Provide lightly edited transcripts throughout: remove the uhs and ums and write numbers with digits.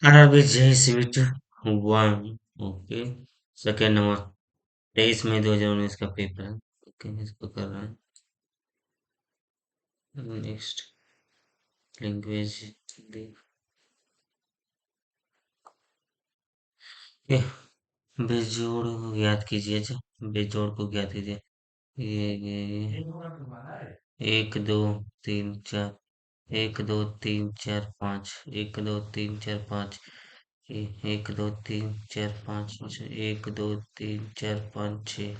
Arabic JCBT 1। Okay. Second number 23 मई 2019 का paper है। Okay, इसको कर रहे हैं। Next language. बेजोड़ को ज्ञात कीजिए जी। बेजोड़ को ज्ञात कीजिए। ये 1 2 3 4। 1 2 3 4 5। 1 2 3 4 5। 1 2 3 4 5। 1 2 3 4 5 6।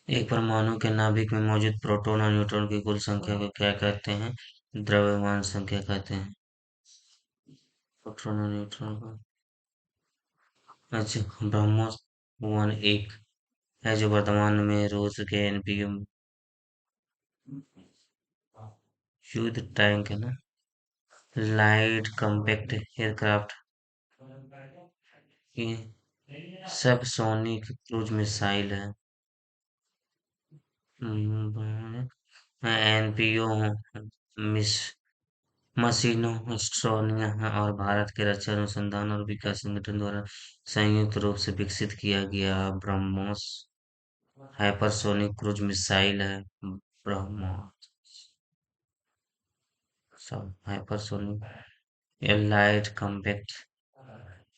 एक परमाणु के नाभिक में मौजूद प्रोटॉन और न्यूट्रॉन की कुल संख्या को क्या कहते हैं? द्रव्यमान संख्या कहते हैं। प्रोटॉन और न्यूट्रॉन को। अच्छा। ब्रह्मोस 1 है जो वर्तमान में रूस के एनपीयू युद्ध टैंक है ना। लाइट कॉम्पैक्ट एयरक्राफ्ट की सबसोनिक क्रूज मिसाइल है। एनपीओ मिस मशीनों एस्ट्रोनिया और भारत के रक्षा अनुसंधान और विकास संगठन द्वारा संयुक्त रूप से विकसित किया गया ब्रह्मोस हाइपरसोनिक क्रूज मिसाइल है। BrahMos hypersonic light compact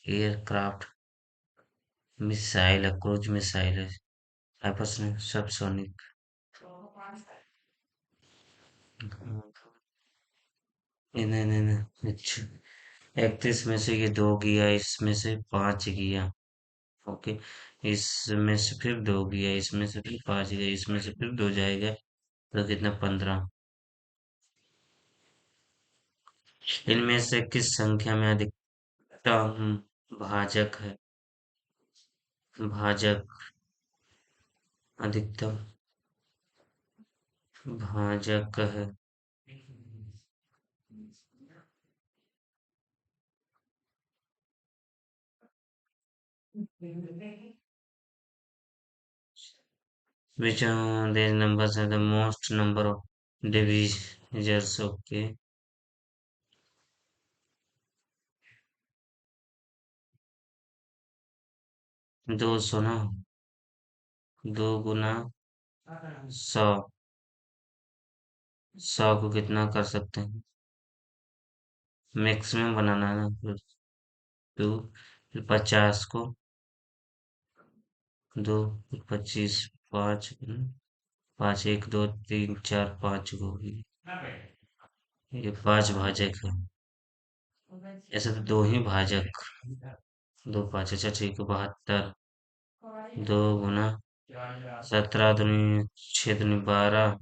aircraft missile है, क्रूज मिसाइल है। Hypersonic subsonic. नहीं नहीं नहीं, अच्छा। 31 में से ये 2 गया, इसमें से 5 गया। ओके। इसमें से फिर 2 गया, इसमें से फिर 5 गया, इसमें से फिर 2 जाएगा। तो कितना? 15। इनमें से किस संख्या में अधिकतम भाजक है? भाजक। अधिकतम भाजक है। Which these numbers have the most number of divisors? Okay. 200 ना। 2 गुना 100। 100 को कितना कर सकते हैं? मैक्सिमम बनाना है ना। फिर 2। फिर 50 को 2। फिर 25। 5। 5 1 2 3 4 5 को होगी। ये 5 भाजक है। ऐसे तो 2 ही भाजक। 2 5, अच्छा ठीक है, 72। 2 गुना 17 दूनी 6 दूनी 12।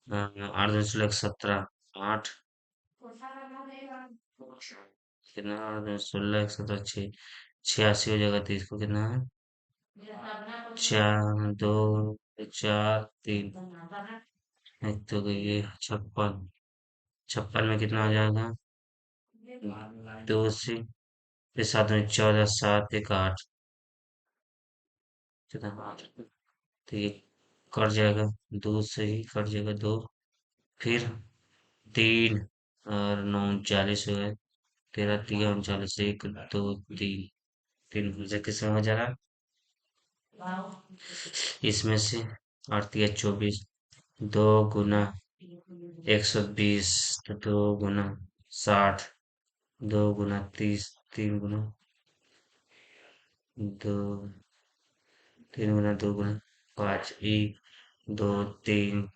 8 दूनी 16 17। 8। कितना? 8 दूनी 16 1 17 6। 86 हो जाएगा। 30 को कितना है? 4 2 4 3। एक तो गई है 56। 56 में कितना हो जाएगा? 2 से फिर 7 दूनी 14 7 1 8। कितना? 8। तो ये कट जाएगा। 2 से ही कट जाएगा 2। फिर 3 और 9 39 हो गए। 13 3 39 1 2 3। 3 मुझे किसमें हो जा रहा है? इसमें से 8 3 24। 2 गुना 120। तो 2 गुना 60। 2 गुना 30। 3 गुना 2। 3 गुना 2 गुना 5। 1 2 3।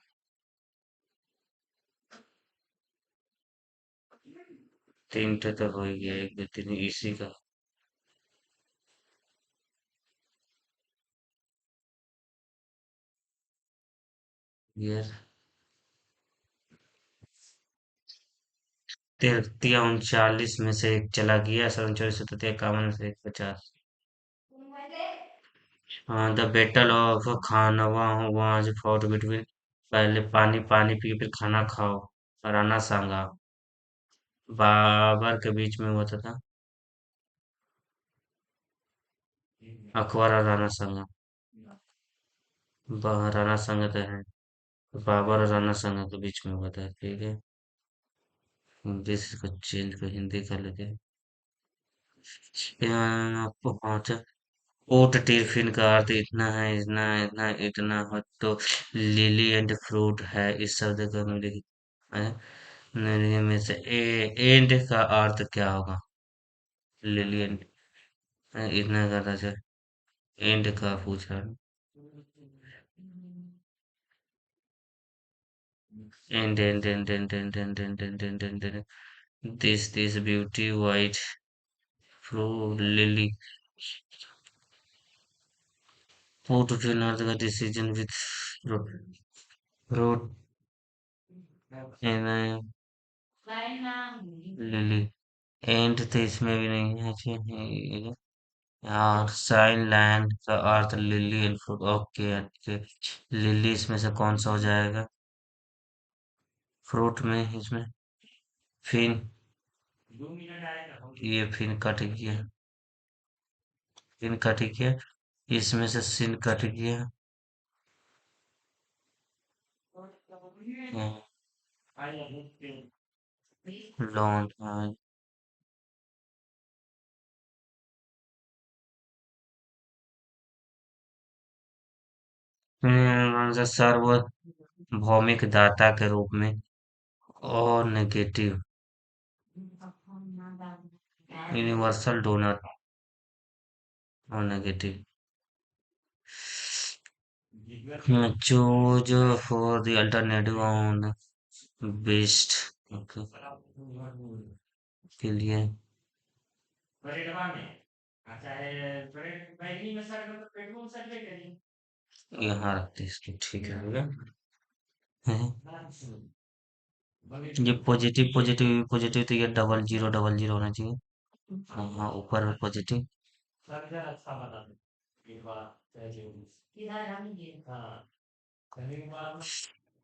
3 तो हो ही गया। 1 2 3 इसी का। यार 33 39 में से एक चला गया। 37 51 में से एक 50। हाँ, the battle of Khanwa was fought between. पहले पानी पानी पी फिर खाना खाओ। राणा सांगा बाबर के बीच में हुआ था। अकबर और राणा सांगा। राणा सांगा तो है। बाबर और राणा सांगा के बीच में हुआ था, ठीक है। इंग्लिश को चेंज कर हिंदी कर लेते हैं। यहाँ आपको पहुंचा। ओट टिफिन का अर्थ इतना है, इतना इतना इतना हो तो लिली एंड फ्रूट है इस शब्द का मीनिंग है। निम्न में से एंड का अर्थ क्या होगा? लिली एंड, इतना ज्यादा से एंड का पूछा। And this beauty white fruit lily put to another decision with fruit and lily and तो इसमें भी नहीं है चाहिए। और साइन लैंड का अर्थ lily and fruit, okay okay. Lily इसमें से कौन सा हो जाएगा? फ्रूट में इसमें फिन, ये फिन कट गया, फिन कट गया, इसमें से सिन कट गया। लॉन, सार्वभौमिक दाता के रूप में और नेगेटिव यूनिवर्सल डोनर और negative choose for the alternative on based के लिए यहाँ रखते हैं इसको, ठीक है भैया। है। ये पॉजिटिव पॉजिटिव पॉजिटिव तो ये डबल जीरो होना चाहिए। हाँ हाँ, ऊपर में positive.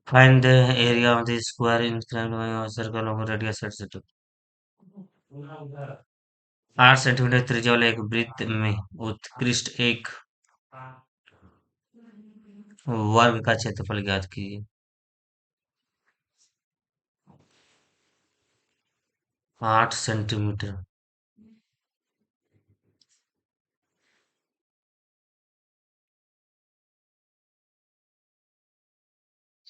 Find the area of the square in circle of radius etcetera. 8 centimetre त्रिज्या वाले एक वृत्त में उत्कृष्ट एक वर्ग का क्षेत्रफल ज्ञात कीजिए। 8 centimetre.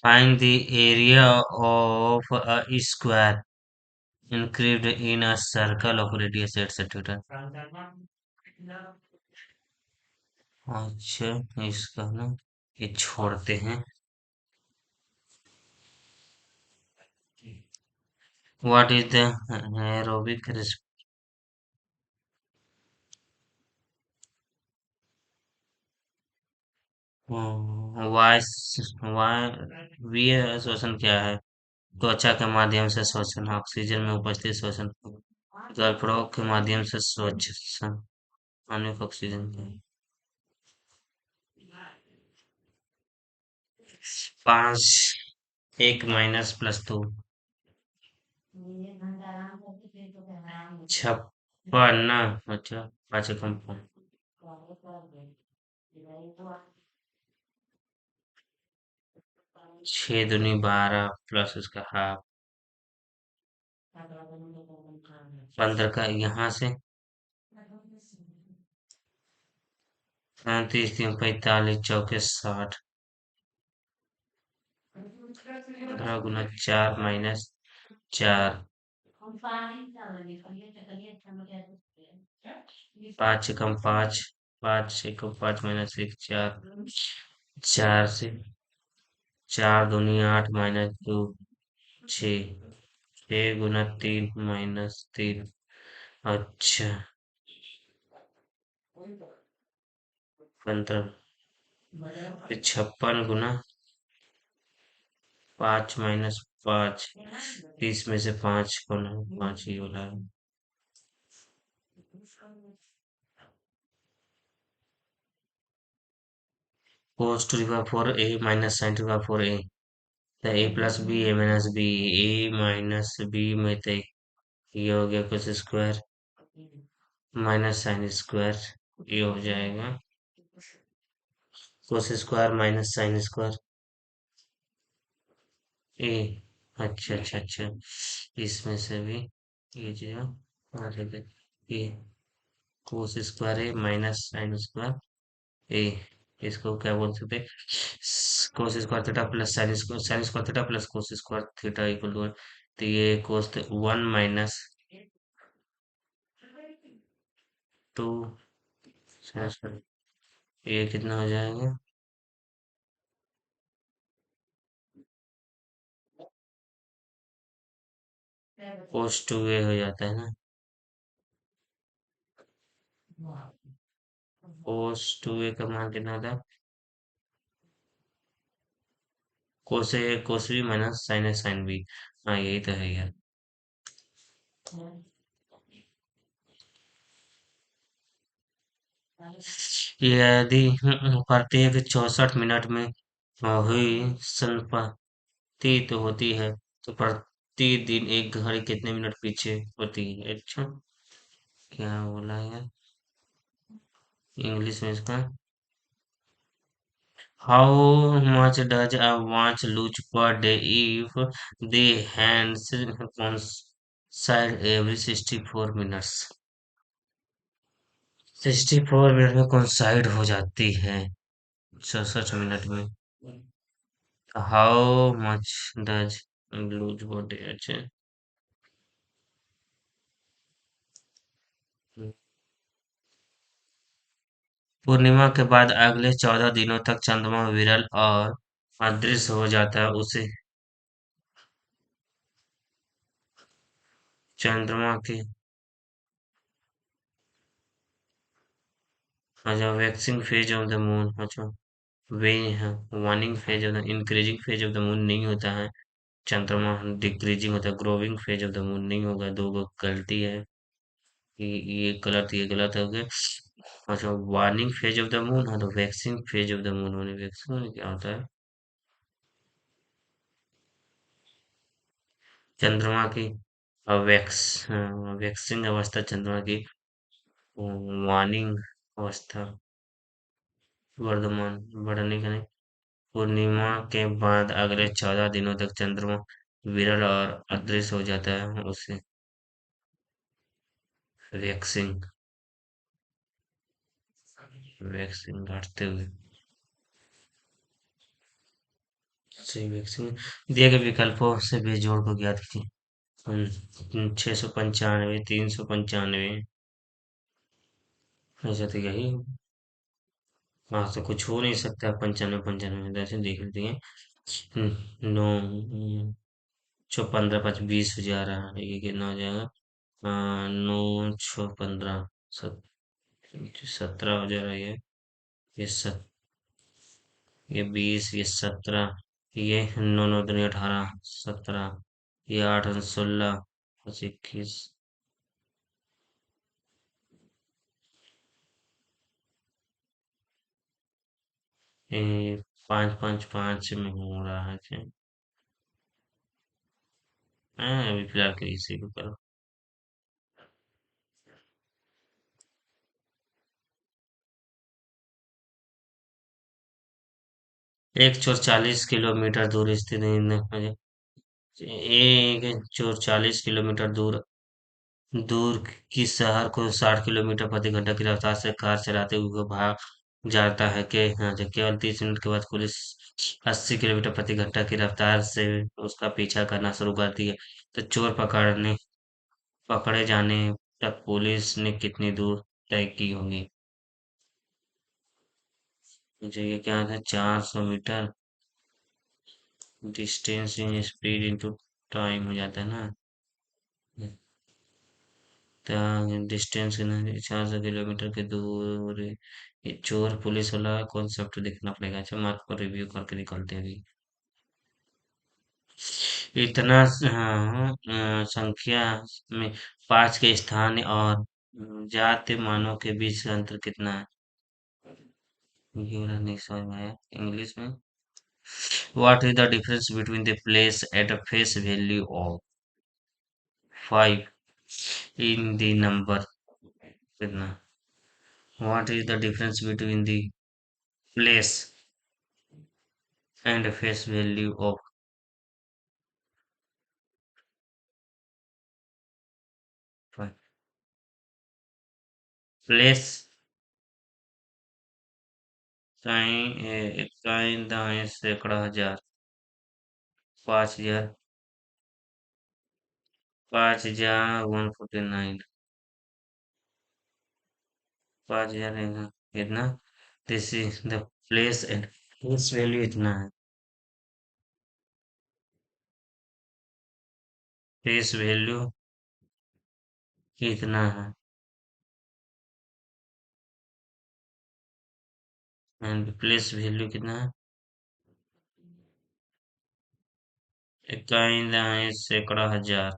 Find the area of a square included in a circle of radius etc. अच्छा, इसका ना ये छोड़ते हैं। What is the aerobic वायवीय श्वसन क्या है? त्वचा के माध्यम से श्वसन, ऑक्सीजन में उपस्थित श्वसन, गलफड़ों के माध्यम से श्वसन, आणविक ऑक्सीजन का। 5 1 माइनस प्लस 2 56। अच्छा, 5 एकम 6 दूनी 12 प्लस उसका हाफ 15 का यहाँ से 35 3 45 चौके 60 15 गुना 4 माइनस 4 5 एकम 5 5 एकम 5 माइनस 1 4 4 से 4 दूनी 8 माइनस 2 6 6 गुना 3 माइनस 3। अच्छा, 15 फिर 56 गुना 5 माइनस 5 30 में से 5 को ना 5 ही हो रहा है। cos to the power 4a minus sin to the power 4a, तो a plus B A minus B, A minus B में तो ये हो गया cos square minus sine square, ये हो जाएगा cos square minus sine square A. अच्छा अच्छा अच्छा, इसमें से भी ये जो ये cos square A minus sine square A, इसको क्या बोल सकते हैं, cos square theta plus sine square theta plus cos square theta equal to, तो ये कोस 1 - 2 साइन स्क्वायर, ये कितना हो जाएगा, कोस 2a हो जाता है ना, कोस 2a का मान कितना था, कोस ए कोस बी माइनस साइन ए साइन बी, हाँ यही तो है यार। यदि प्रत्येक 64 मिनट में हुई संपत्ति तो होती है, तो प्रतिदिन एक घड़ी कितने मिनट पीछे होती है, अच्छा क्या बोला यार इंग्लिश में इसका, how much does a watch lose per day if they hands coincide every 64 minutes, 64 minute में coincide हो जाती है 66 मिनट में, how much does lose per day, अच्छा पूर्णिमा के बाद अगले 14 दिनों तक चंद्रमा विरल और अदृश्य हो जाता है, उसे चंद्रमा के, अच्छा waxing phase of the moon, अच्छा वे warning phase of the increasing phase of the moon नहीं होता है, चंद्रमा डिक्रीजिंग होता है, growing phase of the moon नहीं होगा, दो गो गलती है, ये गलत हो गया, अच्छा warning phase of the moon और waxing phase of the moon, होने वैक्सिंग क्या होता है, चंद्रमा की वैक्सिंग अवस्था चंद्रमा की वार्निंग अवस्था, वर्धमान बढ़ने का नहीं, पूर्णिमा के बाद अगले 14 दिनों तक चंद्रमा विरल और अदृश्य हो जाता है, उसे वैक्सिंग, वैक्सिंग घटते हुए, सही वैक्सिंग दिए गए विकल्पों से बेजोड़ को ज्ञात कीजिए, 695, 395, ऐसा तो यही, हाँ तो कुछ हो नहीं सकता, 95 95 ऐसे देख लेते हैं, 9 6 15 5 20 हो जा रहा है, ये कितना हो जाएगा, 9 6 15 17 हो जा रहा है, ये 20, ये 17, ये 9 9 दूनी 18, 17, ये 8 16, 21, ये 5 5 5 में हो रहा है क्या? हाँ, अभी फिलहाल के लिए इसी को करो, 140 किलोमीटर दूर स्थित एक 140 किलोमीटर दूर दूर की शहर को 60 किलोमीटर प्रति घंटा की रफ्तार से कार चलाते हुए भाग जाता है कि हाँ, जो केवल 30 मिनट के बाद पुलिस 80 किलोमीटर प्रति घंटा की रफ्तार से उसका पीछा करना शुरू करती है, तो चोर पकड़े जाने तक पुलिस ने कितनी दूर तय की होगी, मुझे ये क्या था, 400 meter, distance in speed into time हो जाता है ना, डिस्टेंस 400 किलोमीटर की दूर, ये चोर पुलिस वाला कॉन्सेप्ट देखना पड़ेगा, अच्छा मार्क पर रिव्यू करके निकलते हैं अभी, इतना हाँ, संख्या में 5 के स्थानीय और जातीय मानों के बीच का अंतर कितना है, ये वाला नहीं समझ में आया इंग्लिश में, what is the difference between the place at a face value of 5 in the number, कितना, what is the difference between the place and face value of place इकाई दाएं सैकड़ा हजार 5,000 5,000 149 5,000 इतना this is the place and place value इतना है place value इतना है एंड प्लेस वैल्यू कितना है इकाई दाएं सैकड़ा हजार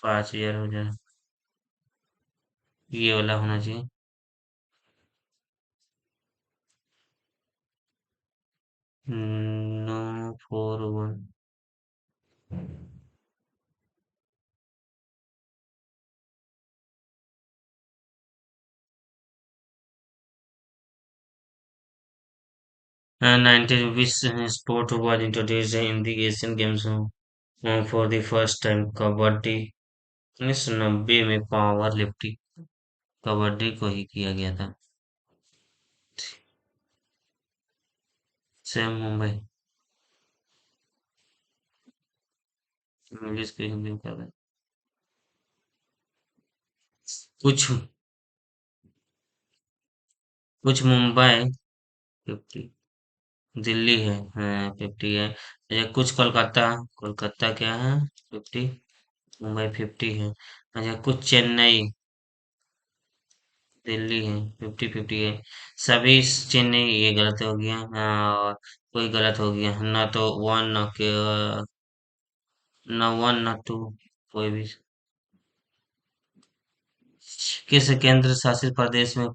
5,000 हो जाए ये वाला होना चाहिए 941 19 sport was introduced in the Asian Games for the first time kabaddi 1990 में पावर लिफ्टिंग कबड्डी को ही किया गया था सेम मुंबई इंग्लिश को हिंदी में कर रहे हैं। कुछ कुछ मुंबई 50 दिल्ली है हाँ 50 है अच्छा कुछ कोलकाता कोलकाता क्या है 50 मुंबई 50 है अच्छा कुछ चेन्नई दिल्ली है 50-50 है सभी चेन्नई ये गलत हो गया और कोई गलत हो गया ना तो वन ना के ना वन ना टू कोई भी किस केंद्र शासित प्रदेश में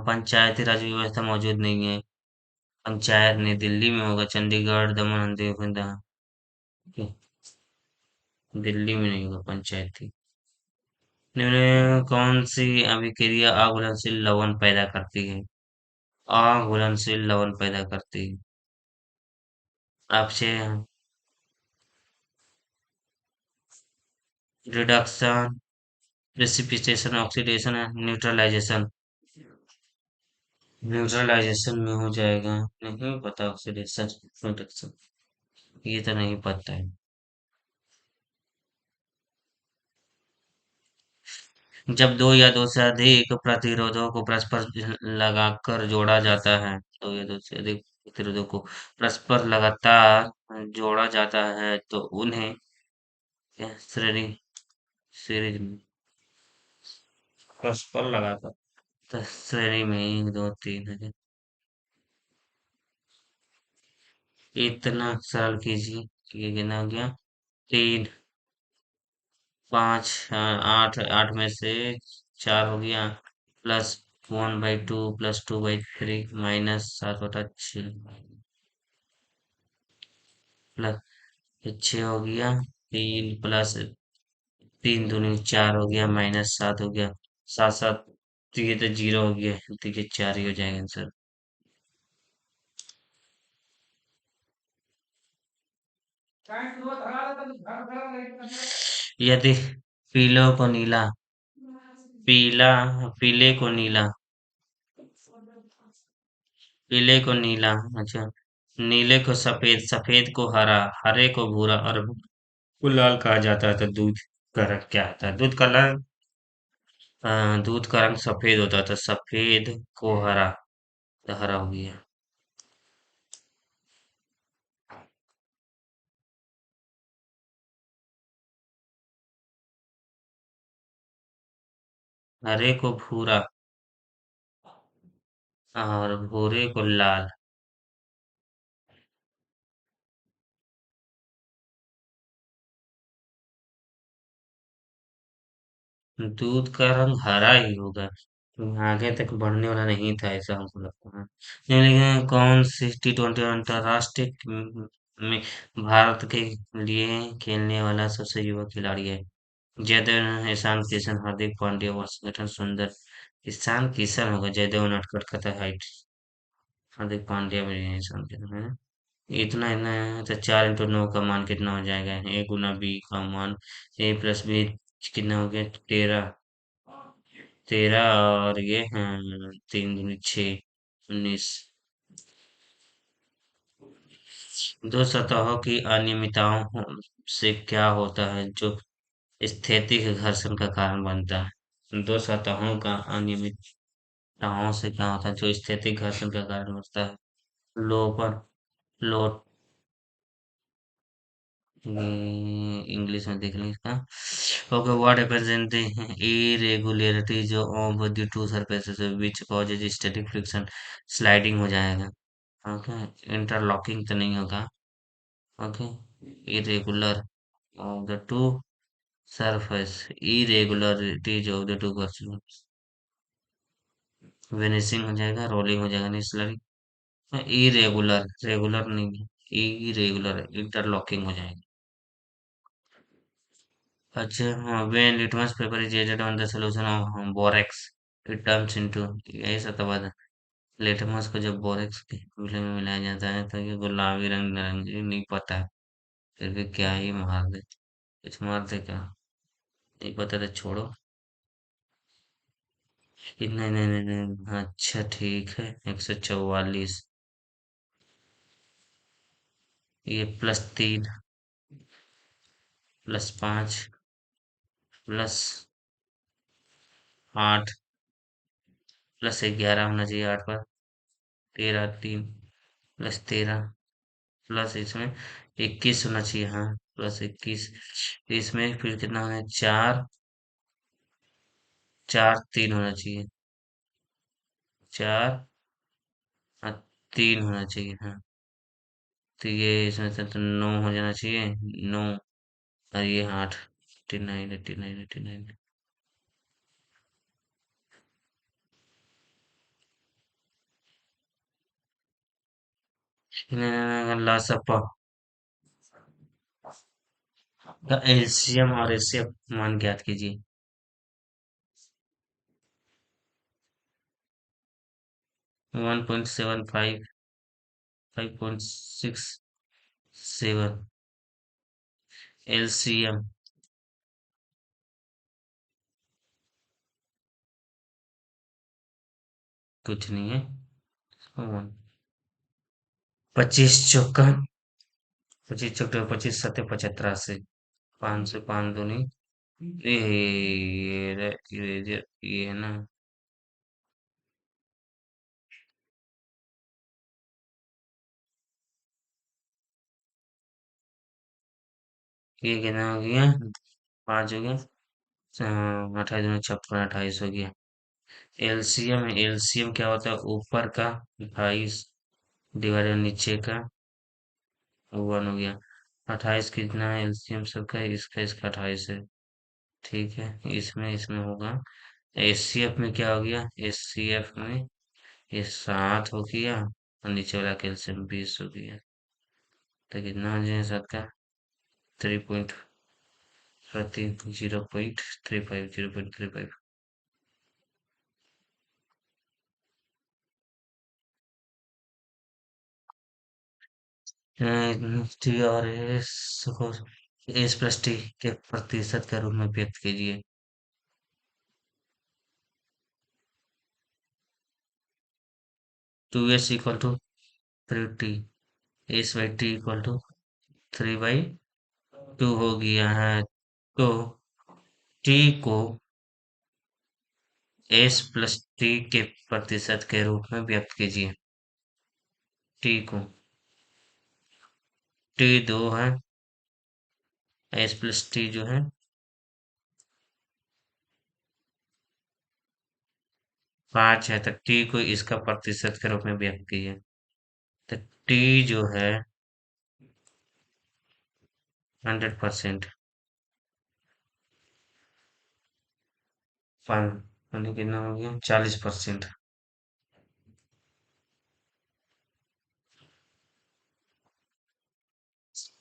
पंचायती राज व्यवस्था मौजूद नहीं है पंचायत नहीं दिल्ली में होगा चंडीगढ़ दमन एंड दीव दिल्ली में नहीं होगा पंचायती निम्न में कौन सी अभिक्रिया अघुलनशील लवण पैदा करती है अघुलनशील लवण पैदा करती है आपसे reduction precipitation oxidation neutralisation neutralisation में हो जाएगा नहीं पता ऑक्सीडेशन रिडक्शन ये तो नहीं पता है जब दो या दो से अधिक प्रतिरोधों को परस्पर लगाकर जोड़ा जाता है दो या दो से अधिक प्रतिरोधों को परस्पर लगातार जोड़ा जाता है तो उन्हें क्या श्रेणी सीरीज में परस्पर लगाकर तो श्रेणी में एक दो तीन है इतना सरल कीजिए ये कितना हो गया तीन पाँच आठ आठ में से चार हो गया प्लस 1/2 प्लस 2/3 माइनस 7/6 प्लस 6 हो गया तीन प्लस तीन दूनी चार हो गया माइनस 7 हो गया सात सात तो ये तो जीरो हो गया तो ये चार ही हो जाएगा आंसर यदि पीलो को नीला पीला पीले को नीला पीले को नीला अच्छा नीले को सफेद सफेद को हरा हरे को भूरा और को लाल कहा जाता है तो दूध का रंग क्या होता है दूध का रंग दूध का रंग सफेद होता है तो सफेद को हरा तो हरा हो गया हरे को भूरा और भूरे को लाल दूध का रंग हरा ही होगा आगे तक बढ़ने वाला नहीं था ऐसा हमको लगता है लेकिन कौन सी T20 अंतरराष्ट्रीय में भारत के लिए खेलने वाला सबसे युवा खिलाड़ी है जयदेव ईशान किशन हार्दिक पांड्या वाशिंगटन सुंदर ईशान किशन होगा जयदेव उनटकट का था हाइट हार्दिक पांड्या भी है ईशान किशन है इतना इतना है तो 4 × 9 का मान कितना हो जाएगा A × B का मान A + B कितना हो गया 13 13 और ये हाँ, 3 दूनी 6, 19। दो सतहों की अनियमितताओं से क्या होता है जो स्थैतिक घर्षण का कारण बनता है? दो सतहों का अनियमितताओं से क्या होता है जो स्थैतिक घर्षण का कारण बनता है? लोपर लो इंग्लिश में देख लें इसका। Okay, what happens in the irregularities of the two surfaces which causes static friction? Sliding हो जाएगा। ओके, इंटरलॉकिंग तो नहीं होगा। Okay, irregular of the two surface, irregularities of the two surface, vanishing हो जाएगा, रोलिंग हो जाएगा, नहीं स्लरिंग। इरेगुलर, रेगुलर नहीं है, इरेगुलर इंटरलॉकिंग हो जाएगा। अच्छा हाँ, when litmus paper is added on the solution of borax it turns into, यही सब तो बात है। लिटमस को जब बोरेक्स के घुले में मिलाया जाता है तो ये गुलाबी रंग नारंगी नहीं पता है, फिर भी क्या ही मार दे, कुछ मार दे क्या, नहीं पता तो छोड़ो। नहीं नहीं नहीं नहीं, अच्छा ठीक है, 144। ये +3 +5 +8 +11 होना चाहिए 8 पर। 13 3 +13 प्लस इसमें 21 होना चाहिए, हाँ +21। इसमें फिर कितना होना है, 4 4 3 होना चाहिए, 4 हाँ, 3 होना चाहिए, हाँ। तो ये इसमें से तो 9 हो जाना चाहिए, 9 और ये 8, 89 89 89। लासपा का एलसीएम और एचसीएफ मान ज्ञात कीजिए। 1.75, 5.67। एलसीएम कुछ नहीं है। 25 चौका 25 चौका 25 7 75 500 5 दूनी, ये है ना। ये कितना हो गया, 5 हो गया। 28 दूनी 56, 28 हो गया। एलसीएम, एलसीएम क्या होता है, ऊपर का 28 डिवाइडेड नीचे का 1 हो गया। 28 कितना है एलसीएम सबका, इसका 28 है। ठीक है, इसमें इसमें होगा। एचसीएफ में क्या हो गया, एचसीएफ में ये 7 हो गया और नीचे वाला कैल्शियम 20 हो गया। तो कितना हो जाए सबका, 0.35 टी और एस को S+T के प्रतिशत के रूप में व्यक्त कीजिए। 2S = 3T, S/T = 3/2 हो गया है। तो T को S+T के प्रतिशत के रूप में व्यक्त कीजिए। T को T 2 है, S+T जो है 5 है, तो T को इसका प्रतिशत के रूप में व्यक्त कीजिए। तो T जो है 100%, यानी कितना हो गया 40%।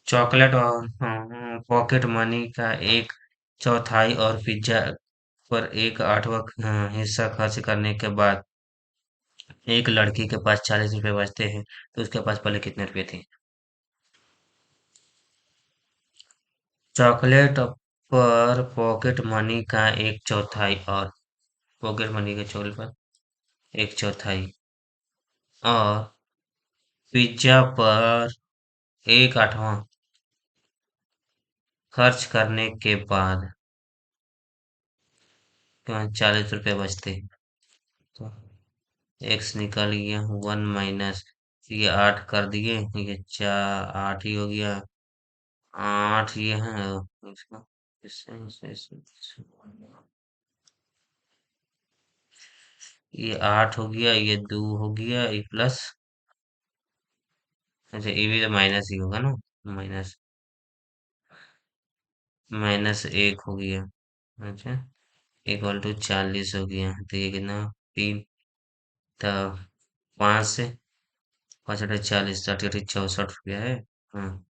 चॉकलेट और पॉकेट मनी का 1/4 और पिज्जा पर 1/8 हिस्सा खर्च करने के बाद एक लड़की के पास 40 रुपए बचते हैं, तो उसके पास पहले कितने रुपए थे? चॉकलेट पर पॉकेट मनी का 1/4 और पॉकेट मनी के चौल पर एक चौथाई, और पिज्जा पर एक आठवां खर्च करने के बाद 40 रुपए बचते हैं। तो एक्स निकल गया, 1 माइनस ये 8 कर दिए, ये 4 8 ही हो गया, 8 ये है। इसका ये 8 हो गया, ये 2 हो गया, ये प्लस, अच्छा ये भी तो माइनस ही होगा ना, माइनस -1 हो गया। अच्छा, इक्वल टू 40 हो गया, तो ये कितना, 3, तब 5 से 5 × 40 64 रुपया है। हाँ,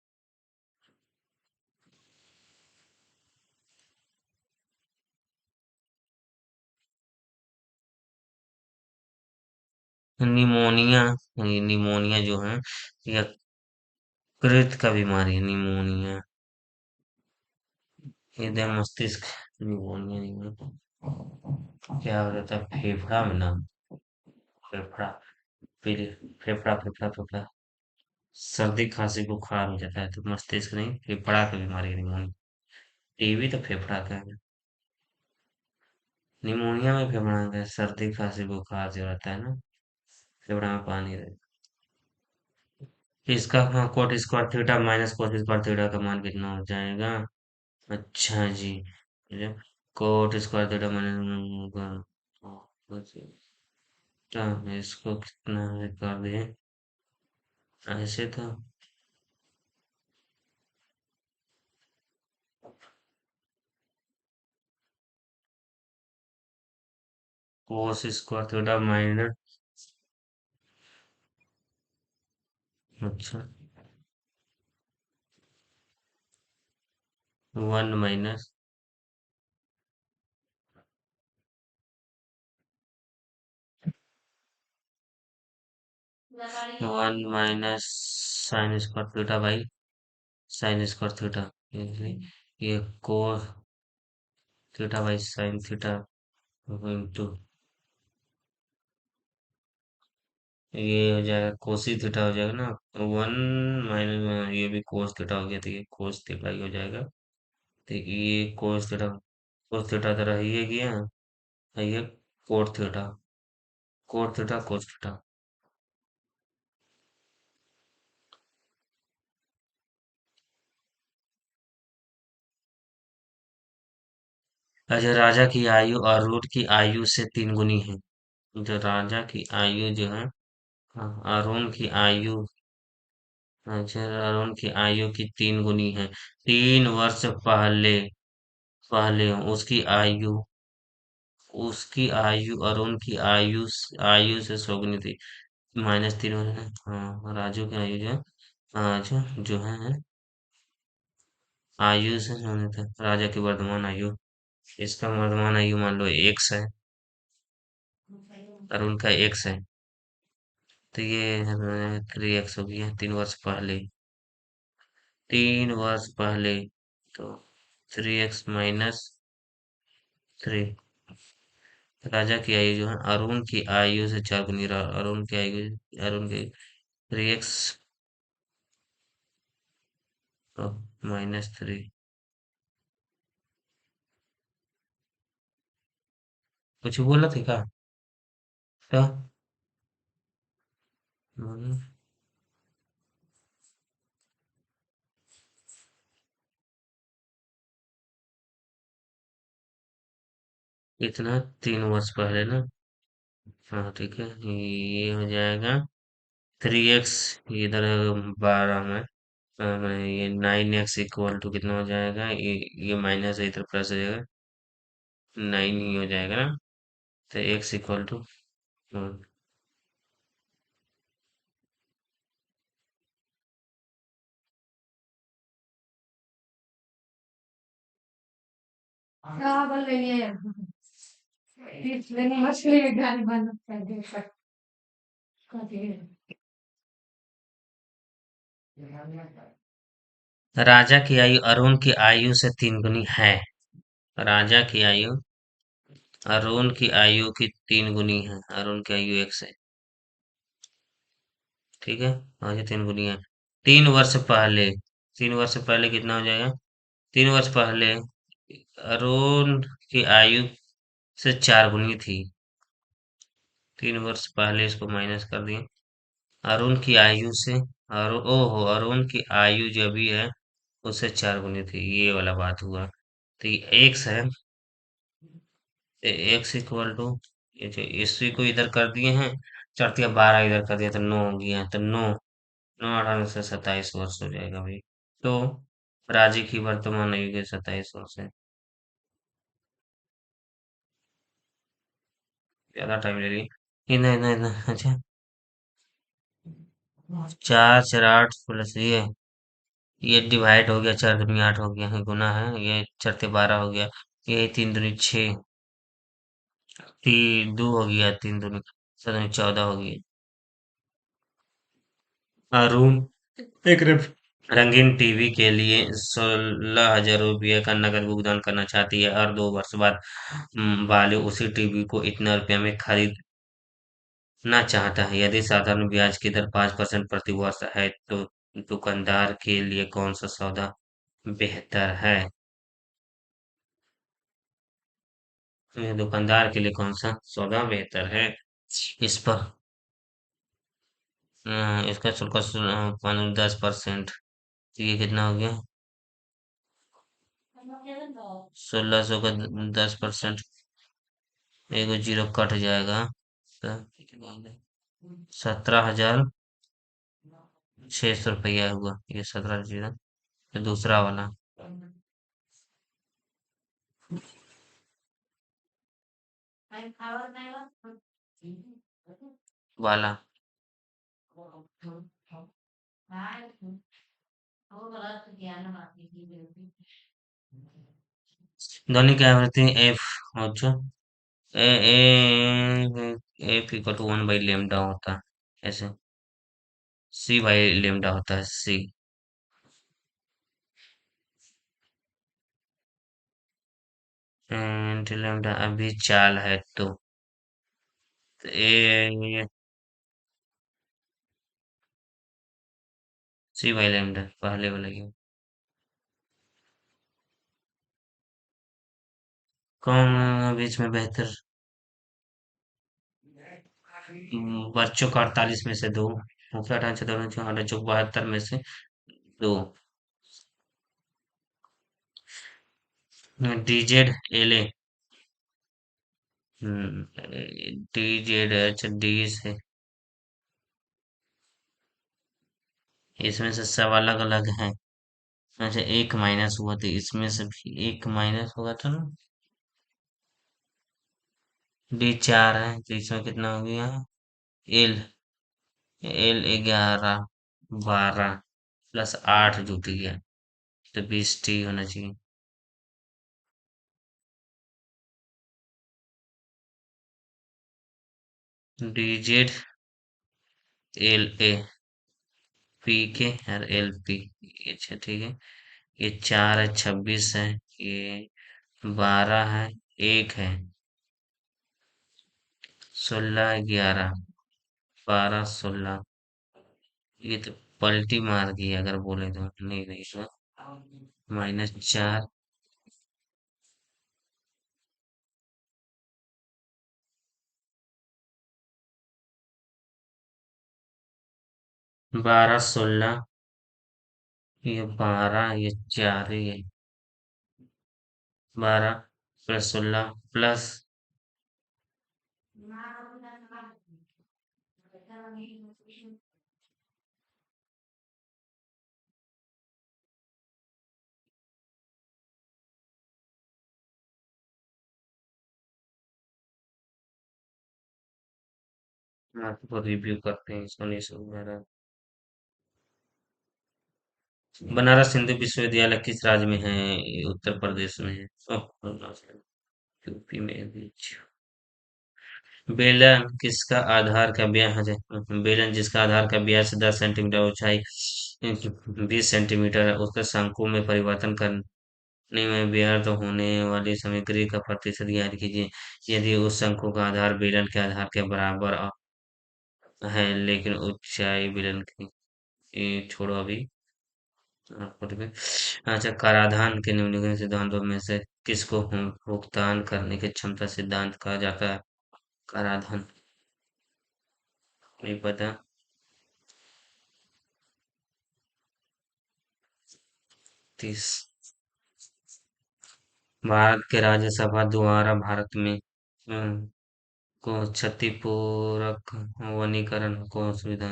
निमोनिया, ये निमोनिया जो है, यकृत का बीमारी है निमोनिया, हृदय मस्तिष्क, निमोनिया निमोनिया क्या हो जाता है फेफड़ा में ना, फेफड़ा, फिर फेफड़ा फेफड़ा फेफड़ा, सर्दी खांसी बुखार हो जाता है, तो मस्तिष्क नहीं, फेफड़ा की बीमारी है निमोनिया। टीबी तो फेफड़ा का है, निमोनिया में फेफड़ा का है, सर्दी खांसी बुखार जो रहता है ना, फेफड़ा में पानी रहता है। इसका हाँ, coat square theta minus cot square theta का मान कितना हो जाएगा। अच्छा जी, कोट स्क्वायर थीटा माइनस, इसको कितना कर दिए, ऐसे तो कोस स्क्वायर थीटा माइनस, अच्छा 1 minus 1 minus sine square theta by sine square theta, ये cos theta by sine theta into, ये हो जाएगा कोसी थीटा हो जाएगा ना, 1 माइनस ये भी कोस थीटा हो गया, तो ये कोस थीटा ही हो जाएगा, तो ये कोस थीटा तो रह ही गया, और ये cot theta, cot theta cos theta. अच्छा, राजा की आयु अरुण की आयु से 3 गुनी है, जो राजा की आयु जो है, हाँ, अरुण की आयु, अच्छा अरुण की आयु की 3 गुनी है, 3 वर्ष पहले, पहले उसकी आयु, उसकी आयु अरुण की आयु से 100 गुनी थी, -3 हो रहा है, हाँ राजू की आयु जो है, अच्छा जो है आयु से होने थे, राजा की वर्तमान आयु, इसका वर्तमान आयु मान लो एक्स है, अरुण का एक्स है, तो ये 3x हो गया, 3 वर्ष पहले, 3 वर्ष पहले, तो 3x - 3, राजा की आयु जो है अरुण की आयु से 4 गुनी, अरुण की आयु, अरुण की 3x -3, कुछ बोला थे क्या, क्या? हम्म, इतना 3 वर्ष पहले ना, हाँ ठीक है, ये हो जाएगा 3x, इधर 12 में, ये 9x इक्वल टू कितना हो जाएगा, ये माइनस है, इधर प्लस हो जाएगा, 9 ही हो जाएगा ना, तो x इक्वल टू, चावल ले लिए मैंने मछली की दाल बना कर दी राजा की आयु अरुण की आयु से 3 गुनी है, राजा की आयु अरुण की आयु की 3 गुनी है। अरुण की आयु 1 है। ठीक है। आज 3 गुनी है। 3 वर्ष पहले, 3 वर्ष पहले कितना हो जाएगा? 3 वर्ष पहले अरुण की आयु से 4 गुनी थी। 3 वर्ष पहले इसको माइनस कर दिए। अरुण की आयु से, अरुण, ओहो, अरुण की आयु जो अभी है उससे 4 गुनी थी, ये वाला बात हुआ। तो ये एक्स है। एक्स इक्वल टू, ये जो इसी को इधर कर दिए हैं, चढ़तिया 12 इधर कर दिया तो 9 हो गया। तो 9, 9 18 से 27 वर्ष हो जाएगा भाई। तो राजी की वर्तमान आयु के 27 वर्ष है। ज्यादा टाइम ले रही है। नहीं नहीं नहीं, अच्छा। 4 4 8 प्लस ये डिवाइड हो गया, 4 दूनी 8 हो गया है, गुना है, ये चरते 12 हो गया। ये 3 दूनी 6, 2 हो गया, 3 दूनी 7 दूनी 14 हो गया। अरुण एक रंगीन टीवी के लिए 16,000 रुपये का नकद भुगतान करना चाहती है और 2 वर्ष बाद वाले उसी टीवी को इतना रुपया में खरीदना चाहता है। यदि साधारण ब्याज की दर 5% प्रति वर्ष है तो दुकानदार के लिए कौन सा सौदा बेहतर है? दुकानदार के लिए कौन सा सौदा बेहतर है? इस पर इसका शुल्क 10%। तो ये कितना हो गया? 1600 का 10%, एक जीरो कट जाएगा। तो 17,600 रुपया हुआ, ये 17 जीरो। तो दूसरा वाला वाला ध्वनि की आवृत्ति एफ, अच्छा, ए ए एफ इक्वल टू 1/λ होता है ऐसे। C/λ होता है, C। एंड लैम्डा अभी चाल है तो ए C/λ पहले वाला ही। कौन बीच में बेहतर? बच्चों का 48 में से 2, मुखिया ढांचा दोनों 72 में से 2। DZLA, DZH डी से, इसमें से सब अलग अलग है। अच्छा, एक माइनस हुआ तो इसमें से भी एक माइनस होगा था ना। D4 है तो इसमें कितना हो गया? एल, L11 12 प्लस 8 जुट गया, तो 20T होना चाहिए। DZLA, PK और LP। अच्छा ठीक है। ये 4 है, 26 है, ये 12 है, 1 है, 16 11 12 16। ये तो पलटी मार गई अगर बोले तो, नहीं नहीं तो -4, 12 16, ये 12, ये 4 ये 12 प्लस 16 प्लस आपको रिव्यू करते हैं इसको, नहीं समझ में आ रहा। बनारस हिंदू विश्वविद्यालय किस राज्य में है? ये उत्तर प्रदेश में है। यूपी में भी। बेलन किसका आधार का ब्याज है? बेलन जिसका आधार का ब्याज 10 सेंटीमीटर, ऊंचाई 20 सेंटीमीटर है, उसका शंकु में परिवर्तन करने नहीं में व्यर्थ होने वाली सामग्री का प्रतिशत ज्ञात कीजिए यदि उस शंकु का आधार बेलन के आधार के बराबर है लेकिन ऊंचाई बेलन की ये छोड़ो अभी अच्छा कराधान के निम्नलिखित सिद्धांतों में से किसको भुगतान करने की क्षमता सिद्धांत कहा जाता है कराधान नहीं पता 30 भारत के राज्यसभा द्वारा भारत में को क्षतिपूरक वनीकरण को सुविधा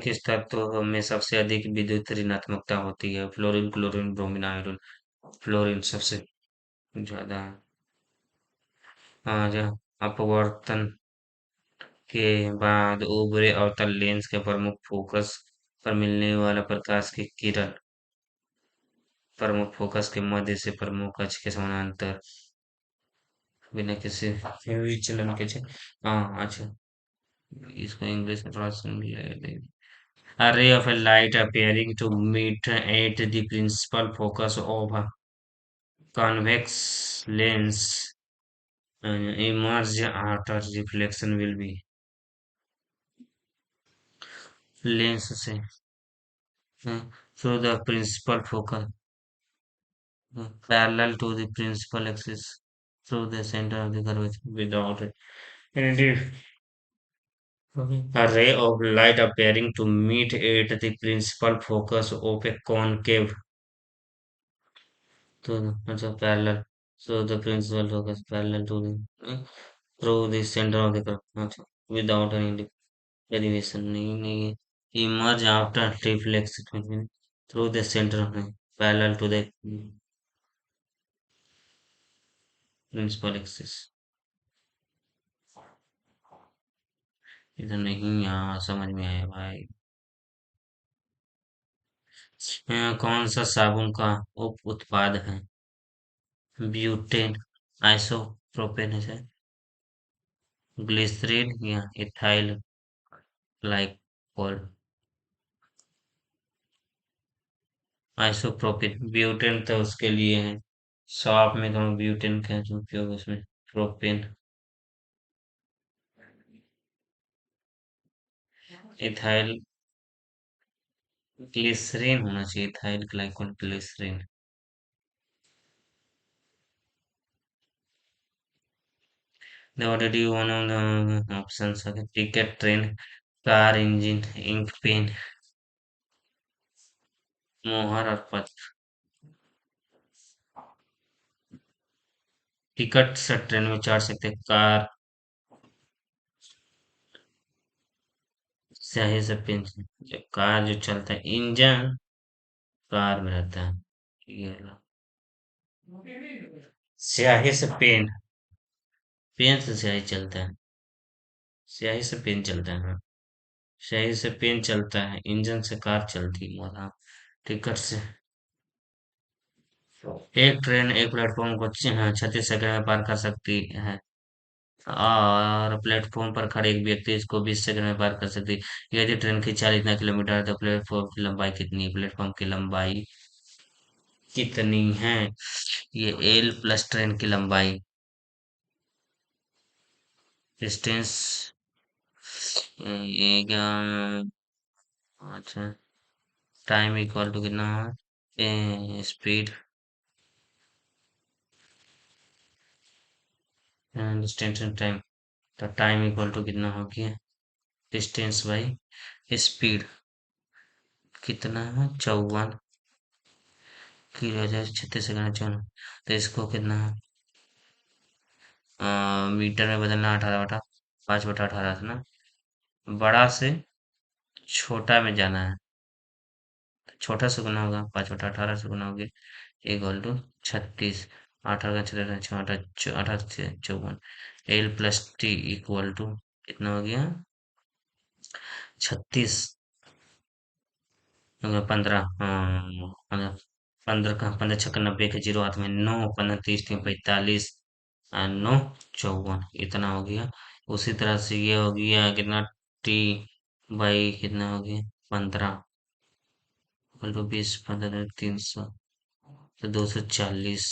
किस तत्व में सबसे अधिक विद्युत ऋणात्मकता होती है fluorine chlorine bromine iodine fluorine सबसे ज्यादा है जो अपवर्तन के बाद उभरे अवतल लेंस के प्रमुख फोकस पर मिलने वाला प्रकाश की किरण प्रमुख फोकस के मध्य से प्रमुख अक्ष के समानांतर बिना किसी विचलन के हाँ अच्छा इसको इंग्लिश में थोड़ा सुन ले A ray of a light appearing to meet at the principal focus of a convex lens emerge after reflection will be lens से through the principal focus parallel to the principal axis through the center of the curvature without it. Indeed, a ray of light appearing to meet at the principal focus of a concave so parallel. So the principal focus parallel to through the center of the curve without any derivation. नहीं emerge after reflection through the center of parallel to the principal axis. इधर नहीं यहाँ समझ में आया भाई कौन सा साबुन का उप उत्पाद है ब्यूटेन आइसोप्रोपेन है ग्लिसरीन या इथाइल ग्लाइकोल आइसोप्रोपिन ब्यूटेन तो उसके लिए है शॉप में तो ब्यूटेन का जो उपयोग उसमें प्रोपेन इथाइल ग्लिसरीन होना चाहिए ethyl glycol glycerine They already one of the options are ticket train car engine ink pen मोहर और पत्र टिकट से ट्रेन में चढ़ सकते कार स्याही से पेन से जो कार जो चलता है इंजन कार में रहता है ये वाला। स्याही से पेन पेन से स्याही चलता है स्याही से पेन चलता है हाँ स्याही से पेन चलता है इंजन से कार चलती है और हाँ टिकट से एक ट्रेन एक प्लेटफॉर्म को 36 सेकंड में पार कर सकती है और प्लेटफॉर्म पर खड़े एक व्यक्ति इसको 20 सेकंड में पार कर सकती है यदि ट्रेन की चाल इतना किलोमीटर है तो प्लेटफॉर्म की लंबाई कितनी है प्लेटफॉर्म की लंबाई कितनी है ये एल प्लस ट्रेन की लंबाई डिस्टेंस ये क्या अच्छा टाइम इक्वल टू कितना है स्पीड डिस्टेंस एंड टाइम तो टाइम इक्वल टू कितना हो गया डिस्टेंस बाई स्पीड कितना है 54 किलो 36 सेकंड 54 तो इसको कितना है मीटर में बदलना 18 बटा 5/18 से ना बड़ा से छोटा में जाना है तो छोटा से गुना होगा 5/18 से गुना होगा इक्वल टू 36 18 का 36 18 से 54 L plus T equal to कितना हो गया 36 15 15 का 15×6 = 90 के जीरो हाथ में 9 15 30 3 45 9 54 इतना हो गया उसी तरह से ये हो गया कितना टी बाई कितना हो गया 15 इक्वल टू 20 15 300, तो 240।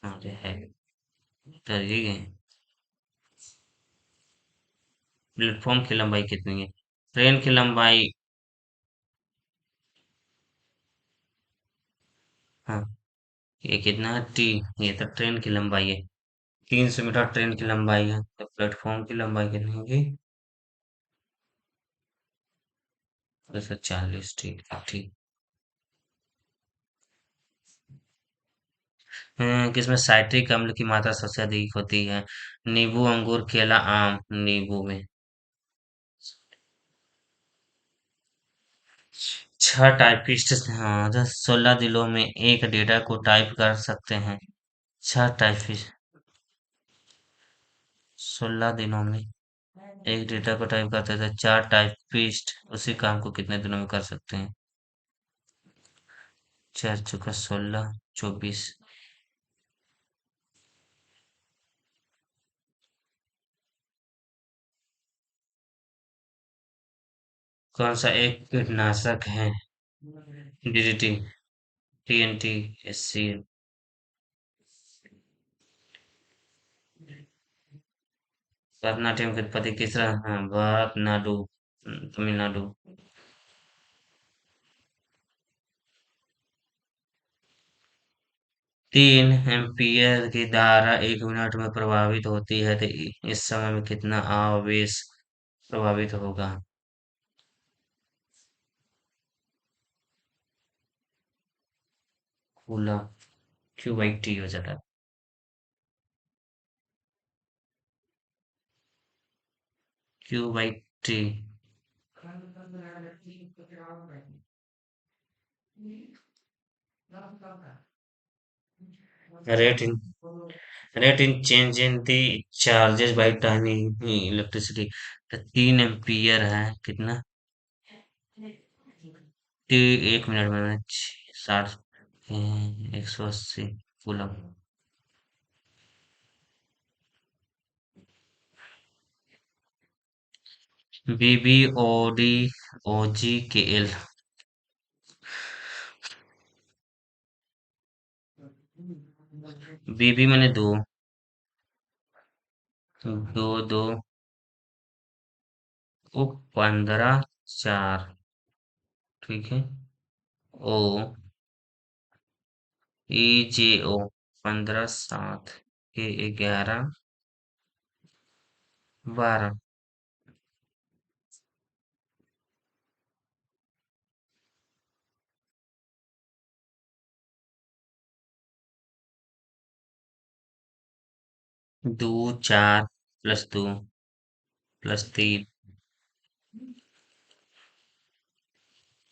अरे है, डर ही गए। प्लेटफॉर्म की लंबाई कितनी है? ट्रेन की लंबाई, हाँ, ये कितना है टी? ये तो ट्रेन की लंबाई है। 300 मीटर ट्रेन की लंबाई है, तो प्लेटफॉर्म की लंबाई कितनी होगी? 240। ठीक है, ठीक। किसमें साइट्रिक अम्ल की मात्रा सबसे अधिक होती है? नींबू, अंगूर, केला, आम। नींबू में। छह टाइपिस्ट, हाँ, 16 दिनों में एक डेटा को टाइप कर सकते हैं। छह टाइपिस्ट 16 दिनों में एक डेटा को टाइप करते थे। चार टाइपिस्ट उसी काम को कितने दिनों में कर सकते हैं? चार चौका 16, 24। कौन सा एक कीटनाशक है? DDT, TNT, SC. भरतनाट्यम की उत्पत्ति किस राज्य, हाँ, भरतनाडु, तमिलनाडु। 3 एम्पीयर की धारा 1 मिनट में प्रवाहित होती है, तो इस समय में कितना आवेश प्रभावित होगा? कूलम। Q/T हो जाता है। Q/T। rate in rate in change in the charges by time in electricity। तो 3 एम्पीयर है कितना? टी, 1 मिनट में 60, 180 कूलम। BBOD OGKL। बीबी मैंने दो, दो दो, ओ 15 4। ठीक है। ओ, EJO 15 7, के 11 12। 2 4 + 2 + 3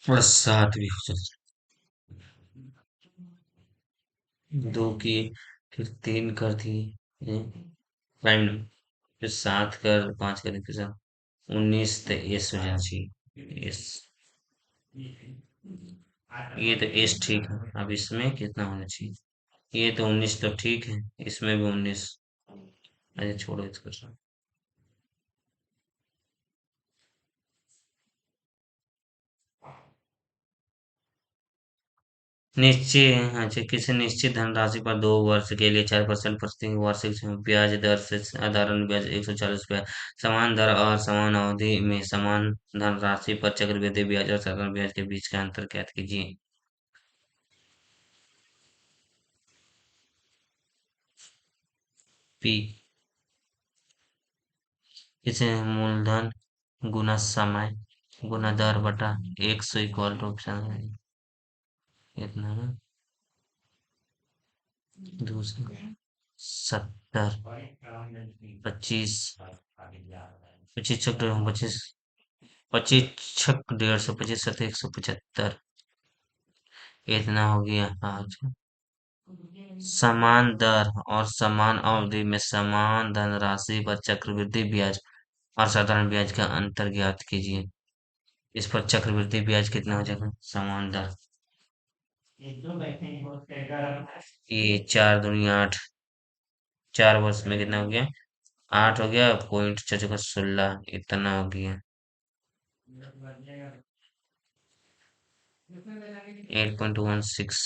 +7 भी हो सकता है। दो की, फिर 3 कर दिए, प्राइम, फिर 7 कर 5 कर फिर 19, तो एस हो जाना चाहिए, एस। ये तो एस ठीक है। अब इसमें कितना होना चाहिए? ये तो 19 तो ठीक है, इसमें भी 19। अच्छा छोड़ो इसको। निश्चित, अच्छा, किसी निश्चित धनराशि पर 2 वर्ष के लिए 4% प्रति वार्षिक ब्याज दर से साधारण ब्याज 140 रुपया, समान दर और समान अवधि में समान धनराशि पर चक्रवृद्धि ब्याज और साधारण ब्याज के बीच का अंतर ज्ञात कीजिए। पी, इसे मूलधन गुना समय गुना दर बटा 100 इक्वल टू ऑप्शन है इतना ना, 270, 25, 25 25 छक 150, 25 175। इतना हो गया आज। समान दर और समान अवधि में समान धनराशि पर चक्रवृद्धि ब्याज और साधारण ब्याज का अंतर ज्ञात कीजिए। इस पर चक्रवृद्धि ब्याज कितना हो जाएगा? समान दर, ये 4 दूनी 8, 4 वर्ष में कितना हो गया? 8 हो गया, पॉइंट 4 16, इतना हो गया। 8.16।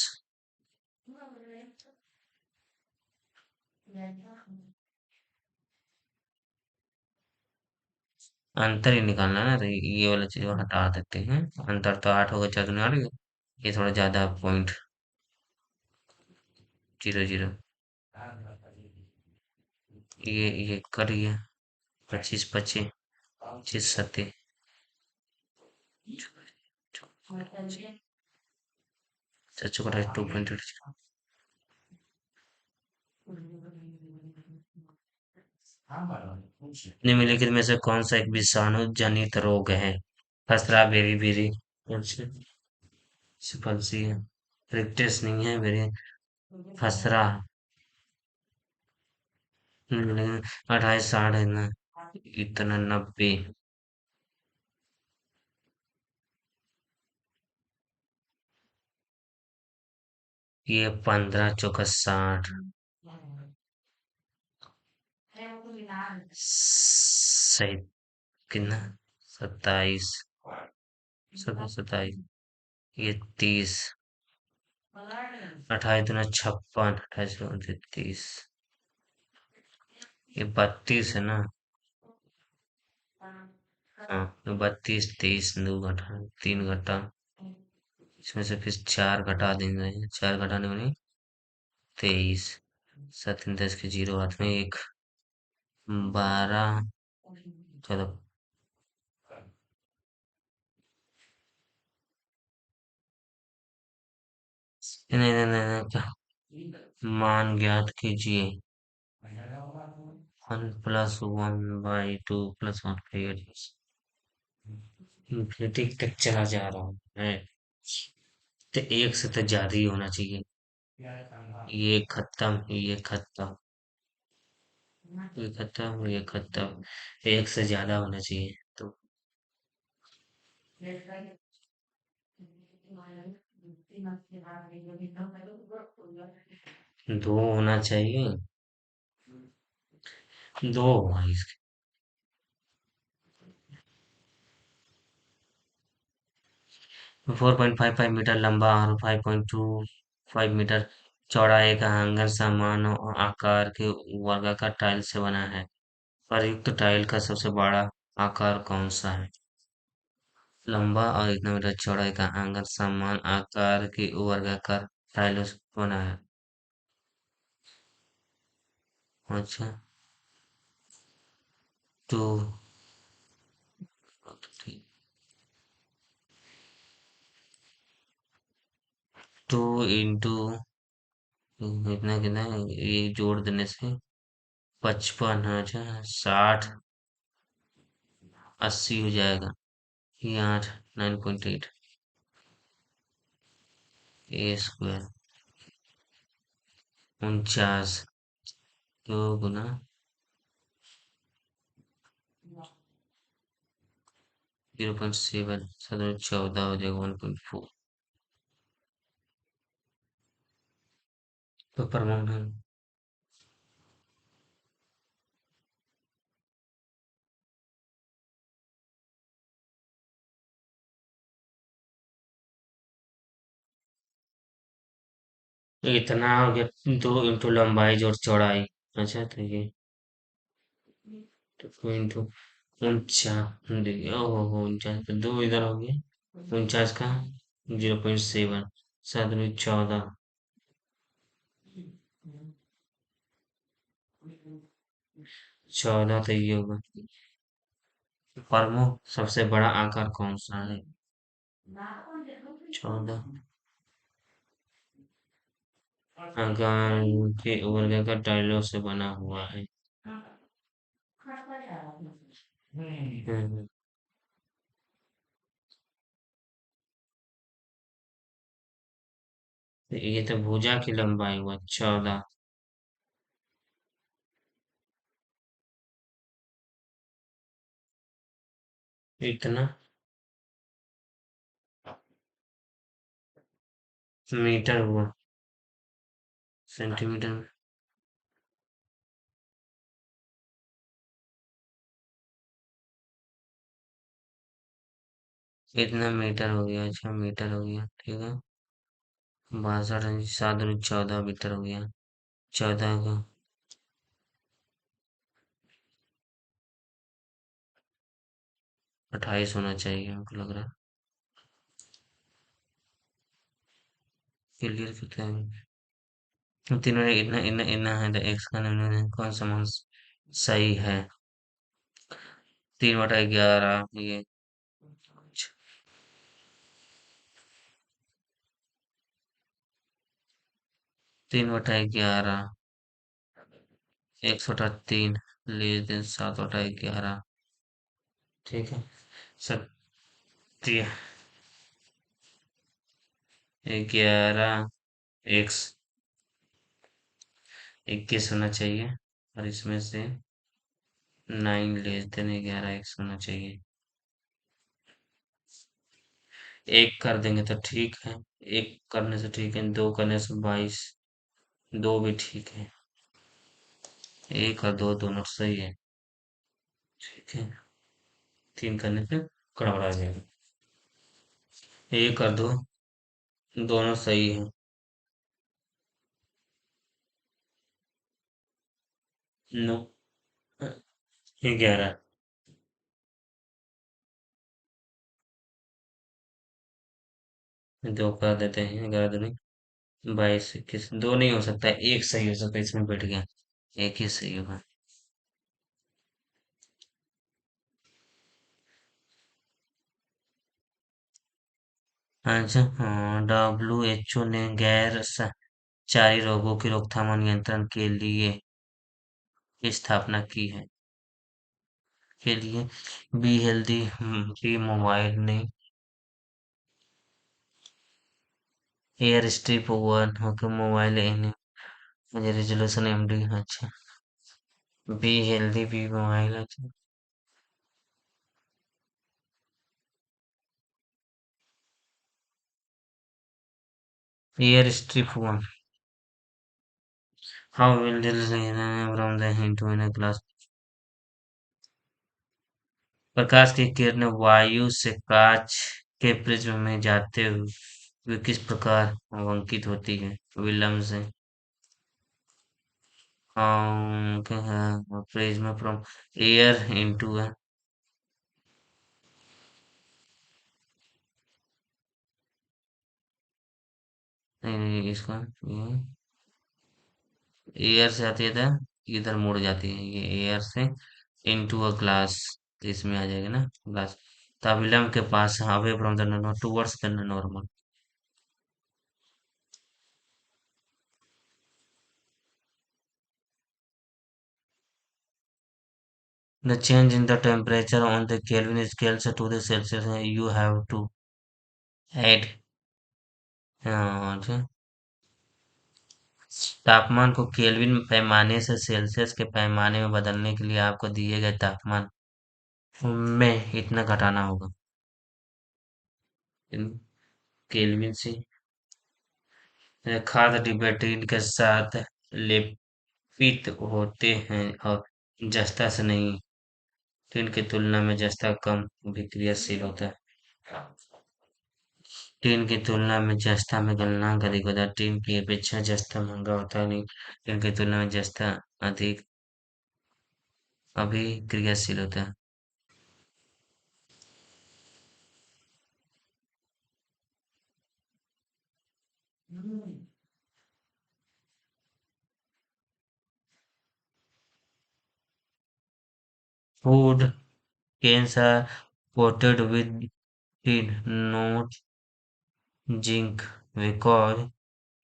अंतर ही निकालना है ना, तो ये वाला चीज हटा देते हैं। अंतर तो 8 होगा, 4 दूनी 8। ये थोड़ा ज्यादा पॉइंट। 0 0। ये करिए। 25 25। 25 7। चाचू का 2.8। निम्नलिखित में से कौन सा एक विषाणु जनित रोग है? खसरा, बेरी, सिफल सी है। रिक्टेस नहीं है, बेरी। खसरा। 28 60 है ना। इतना 90। ये 15 चौका 60। सही। कितना? 27। 27 27। ये 30। 28 दूना 56। 28 30। ये 32 है ना। हाँ, तो 32 23 2 घटा 3 घटा। इसमें से फिर 4 घटा देंगे। 4 घटाने में 23। 7 10 के 0 हाथ में 1। 12। चलो। नहीं, क्या? मान ज्ञात कीजिए। 1 + 1/2 + 1/8। इन्फिनिटी तक चला जा रहा हूँ है। तो एक से तो ज्यादा ही होना चाहिए। ये खत्म, ये खत्म। ये खत्म, ये खत्म। एक से ज्यादा होना चाहिए तो। दो होना चाहिए। दो होगा इसके। 4.55 मीटर लंबा और 5.25 मीटर चौड़ा एक आंगन समान आकार के वर्गाकार टाइल से बना है। प्रयुक्त टाइल का सबसे बड़ा आकार कौन सा है? लंबा और इतना मीटर चौड़ा एक आंगन समान आकार की वर्गाकार टाइलों से बना है। अच्छा। टू। 2 × इतना कितना ये जोड़ देने से 55। अच्छा 60। 80 हो जाएगा। ये 8 9.8। A² 49। 2 × 0.7 14 हो जाएगा 1.4। तो परमाणु इतना हो गया। 2 × लंबाई जोड़ चौड़ाई। अच्छा तो ये तो 2 × 49। ओहो 49 तो 2 इधर हो गया। 49 का 0.7। 7 × 14। 14 तो ये होगा। प्रमुख सबसे बड़ा आकार कौन सा है? 14 आकार के वर्गाकार टाइलों से बना हुआ है। हम्म, ये तो भुजा की लंबाई हुआ 14। इतना मीटर हुआ। सेंटीमीटर में इतना मीटर हो गया। अच्छा मीटर हो गया, ठीक है। 62 7 दूनी 14 मीटर हो गया। 14 का 28 होना चाहिए हमको लग रहा है। क्लियर करते हैं। तीनों इतना इतना इतना है तो एक्स का निर्णय कौन सा मान सही है। 3/11 ये 3/11 1/3 लेस देन 7/11। ठीक है। सत्य 11 एक्स 21 होना चाहिए और इसमें से 9 लेस देन 11 एक्स होना चाहिए। एक कर देंगे तो ठीक है। एक करने से ठीक है, दो करने से 22। दो भी ठीक है। एक और दो दोनों सही है। ठीक है। तीन करने से गड़बड़ा जाएगा। एक और दो दोनों सही है। नो 11 दो कर देते हैं। 11 दूनी 22 21 दो नहीं हो सकता, एक सही हो सकता है, इसमें बैठ गया। एक ही सही होगा। अच्छा हाँ, WHO ने गैर संचारी रोगों की रोकथाम और नियंत्रण के लिए स्थापना की है। के लिए बी हेल्दी बी मोबाइल ने air strip one okay mobile इन मुझे रेजोल्यूशन MD अच्छा। बी हेल्दी बी मोबाइल अच्छा। Air strip one how will this from the hint in a class. प्रकाश की किरणें वायु से कांच के प्रिज्म में जाते हुए वे किस प्रकार अवंकित होती है विलंब से। प्रिज्म फ्रॉम एयर इनटू नहीं नहीं इसका एयर से आती है तो इधर मुड़ जाती है, ये एयर से इनटू अ ग्लास तो इसमें आ जाएगा ना ग्लास। तविलम के पास away from the towards the normal. The change in the temperature on the Kelvin scale से to the Celsius you have to add. अच्छा तापमान को केल्विन पैमाने से सेल्सियस के पैमाने में बदलने के लिए आपको दिए गए तापमान में इतना घटाना होगा। केल्विन से खाद्य डिब्बे टीन के साथ लेपित होते हैं और जस्ता से नहीं। टीन की तुलना में जस्ता कम अभिक्रियाशील होता है। टीन की तुलना में जस्ता में गलनांक अधिक होता है। टीन की अपेक्षा जस्ता महंगा होता है नहीं। टीन की तुलना में जस्ता अधिक अभिक्रियाशील होता है। Food cans are coated with tin, not zinc, because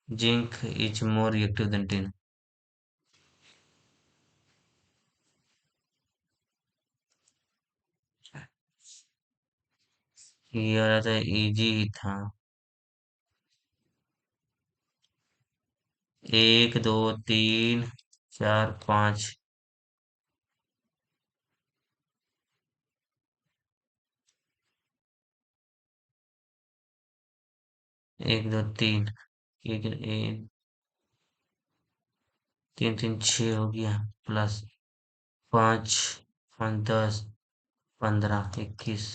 zinc is more reactive than tin. ये वाला तो इजी ही था। 1 2 3 4 5। 1 2 3 एक 3 3 6 हो गया प्लस 5 5 10 15 21।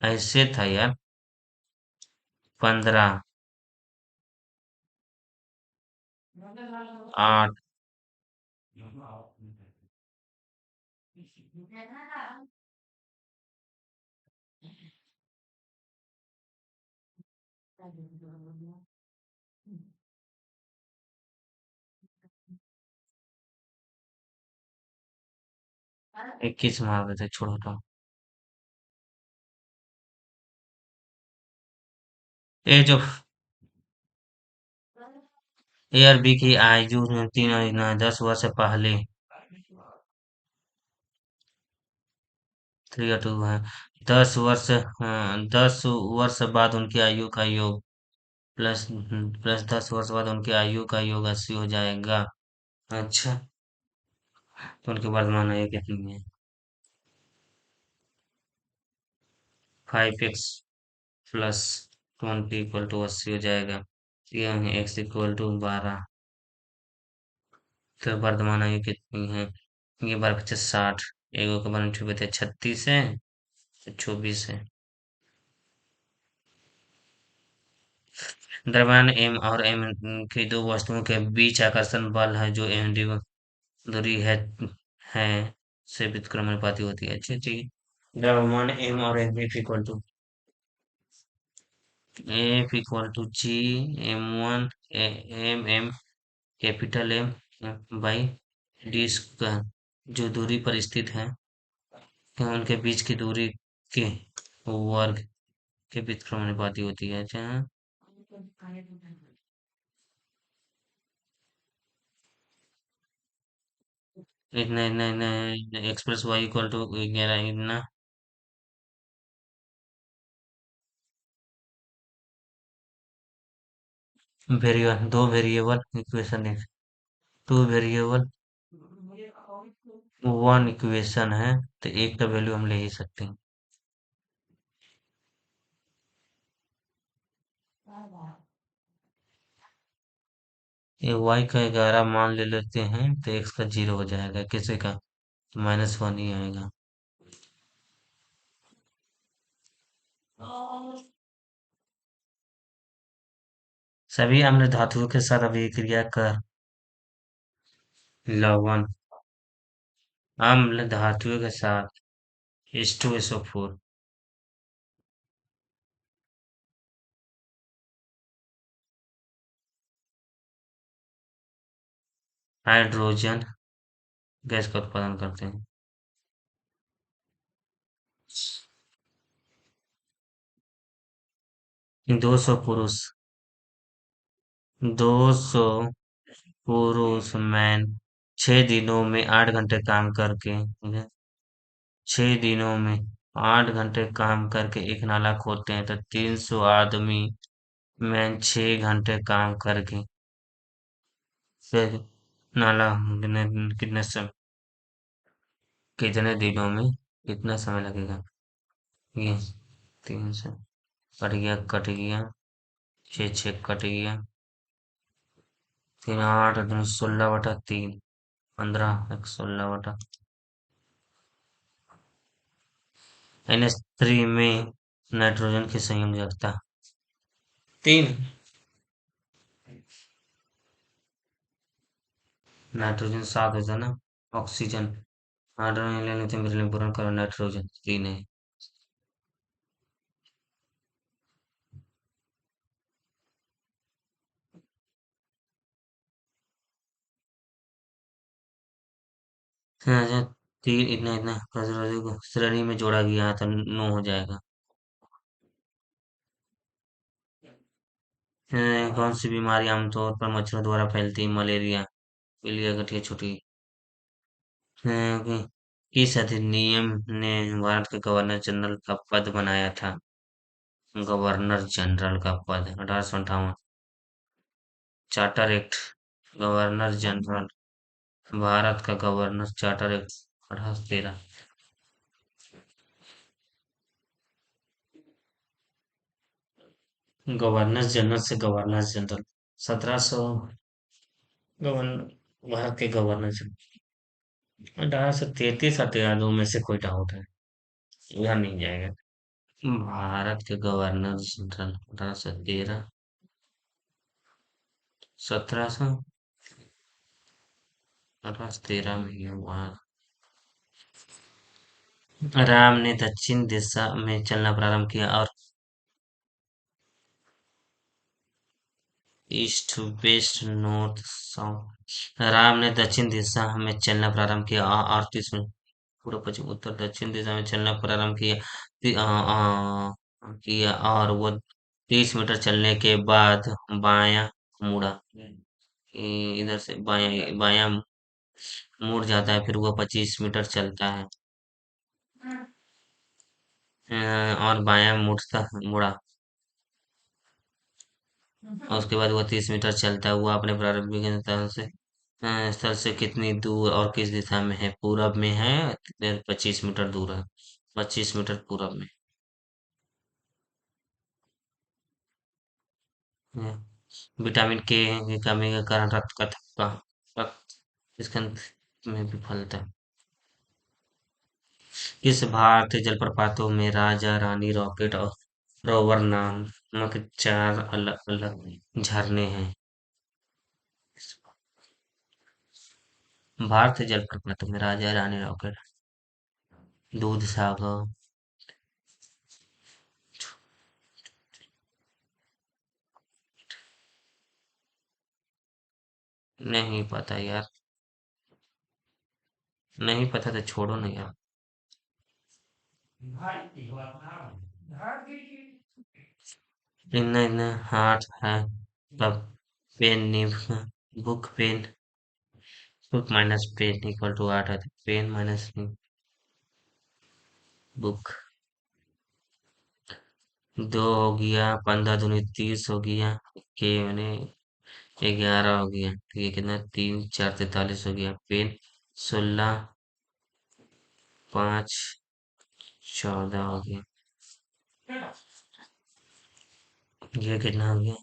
ऐसे था यार। 15, 8। 21 मार देते, छोड़ो तो। ये जो ए और बी की आयु 10 वर्ष पहले, 3 और 2 है। 10 वर्ष, हाँ, 10 वर्ष बाद उनकी आयु का योग, प्लस 10 वर्ष बाद उनकी आयु का योग 80 हो जाएगा। अच्छा, तो उनकी वर्तमान आयु कितनी है? 5x प्लस 20 = 80 हो जाएगा। यह x = 12। तो वर्तमान आयु कितनी है? ये 12 × 50 = 60। एगो के बारे में 36 है, 24 है। द्रव्यमान एम और एम की दो वस्तुओं के बीच आकर्षण बल है जो एम डी दूरी है से व्युत्क्रमानुपाती होती है। अच्छा, ठीक है। द्रव्यमान एम और F = G m1 M capital M by D square, जो दूरी पर स्थित है कि उनके बीच की दूरी के वर्ग के व्युत्क्रमानुपाती होती है। अच्छा, इतना इतना इतना x + y = 11 इतना। दो वेरिएबल इक्वेशन है। टू वेरिएबल वन इक्वेशन है, तो एक का वैल्यू हम ले ही सकते हैं। ये y का 11 मान ले लेते हैं, तो x का 0 हो जाएगा, किसी का -1 ही आएगा। सभी अम्ल धातुओं के साथ अभिक्रिया कर लवण अम्ल धातुओं के साथ H2SO4 हाइड्रोजन गैस का उत्पादन करते हैं। 200 पुरुष, 200 पुरुष मैन 6 दिनों में 8 घंटे काम करके, 6 दिनों में 8 घंटे काम करके एक नाला खोदते हैं, तो 300 आदमी मैन 6 घंटे काम करके फिर नाला कितने समय, कितने दिनों में कितना समय लगेगा? ये 300 कट गया, कट गया, 6 6 कट गया, 3 8 16/3, 15 16/। NH3 में नाइट्रोजन की संयोजकता 3। नाइट्रोजन 7 होता है ना। Oxygen, hydrogen, helium, lithium, beryllium, boron, carbon, nitrogen 3 है। हाँ, 3 इतना इतना प्रतिरोधी को श्रेणी में जोड़ा गया है, तो 9 हो जाएगा। कौन सी बीमारी आमतौर पर मच्छरों द्वारा फैलती है? मलेरिया, पीलिया, गठिया, छुटी। किस अधिनियम ने भारत के गवर्नर जनरल का पद बनाया था? गवर्नर जनरल का पद 1858। Charter act, governor general, Bharat का governor, charter act 1813। Governor general से गवर्नर जनरल 1700। गवर्नर, भारत के गवर्नर जनरल 1833 और 13 में से कोई डाउट है? इधर नहीं जाएगा। भारत के गवर्नर जनरल 1813, 1700, 1813 में ही हुआ। राम ने दक्षिण दिशा में चलना प्रारंभ किया और east, west, north, south. Ram ने दक्षिण दिशा में चलना प्रारंभ किया और 30 में पूर्व, पश्चिम, उत्तर, दक्षिण दिशा में चलना प्रारंभ किया। किया और वो 30 मीटर चलने के बाद बायां मुड़ा। इधर से बायां बायां मुड़ जाता है, फिर वो 25 मीटर चलता है। और बायां मुड़ता मुड़ा, और उसके बाद वो 30 मीटर चलता है। वो अपने प्रारंभिक स्थल से कितनी दूर और किस दिशा में है? पूरब में है, 25 मीटर दूर है। 25 मीटर पूरब में। विटामिन के की कमी के कारण रक्त का थक्का, रक्त स्कंद में भी फैलता है। इस भारतीय जलप्रपातों में राजा रानी, रॉकेट और रोवर नामक 4 अलग अलग झरने हैं। भारतीय जलप्रपातों में राजा रानी, रॉकेट, दूध सागर। नहीं पता यार। नहीं पता तो छोड़ो ना यार। इतना इतना हार्ट है तब। Pen nib, book pen, book minus pen equal to 8 है, तो पेन माइनस बुक। 2 हो गया, 15 दूनी 30 हो गया, के मैंने 11 हो गया, तो ये कितना, 3 4 43 हो गया। पेन 16, 5 14 हो गया। ये कितना हो गया?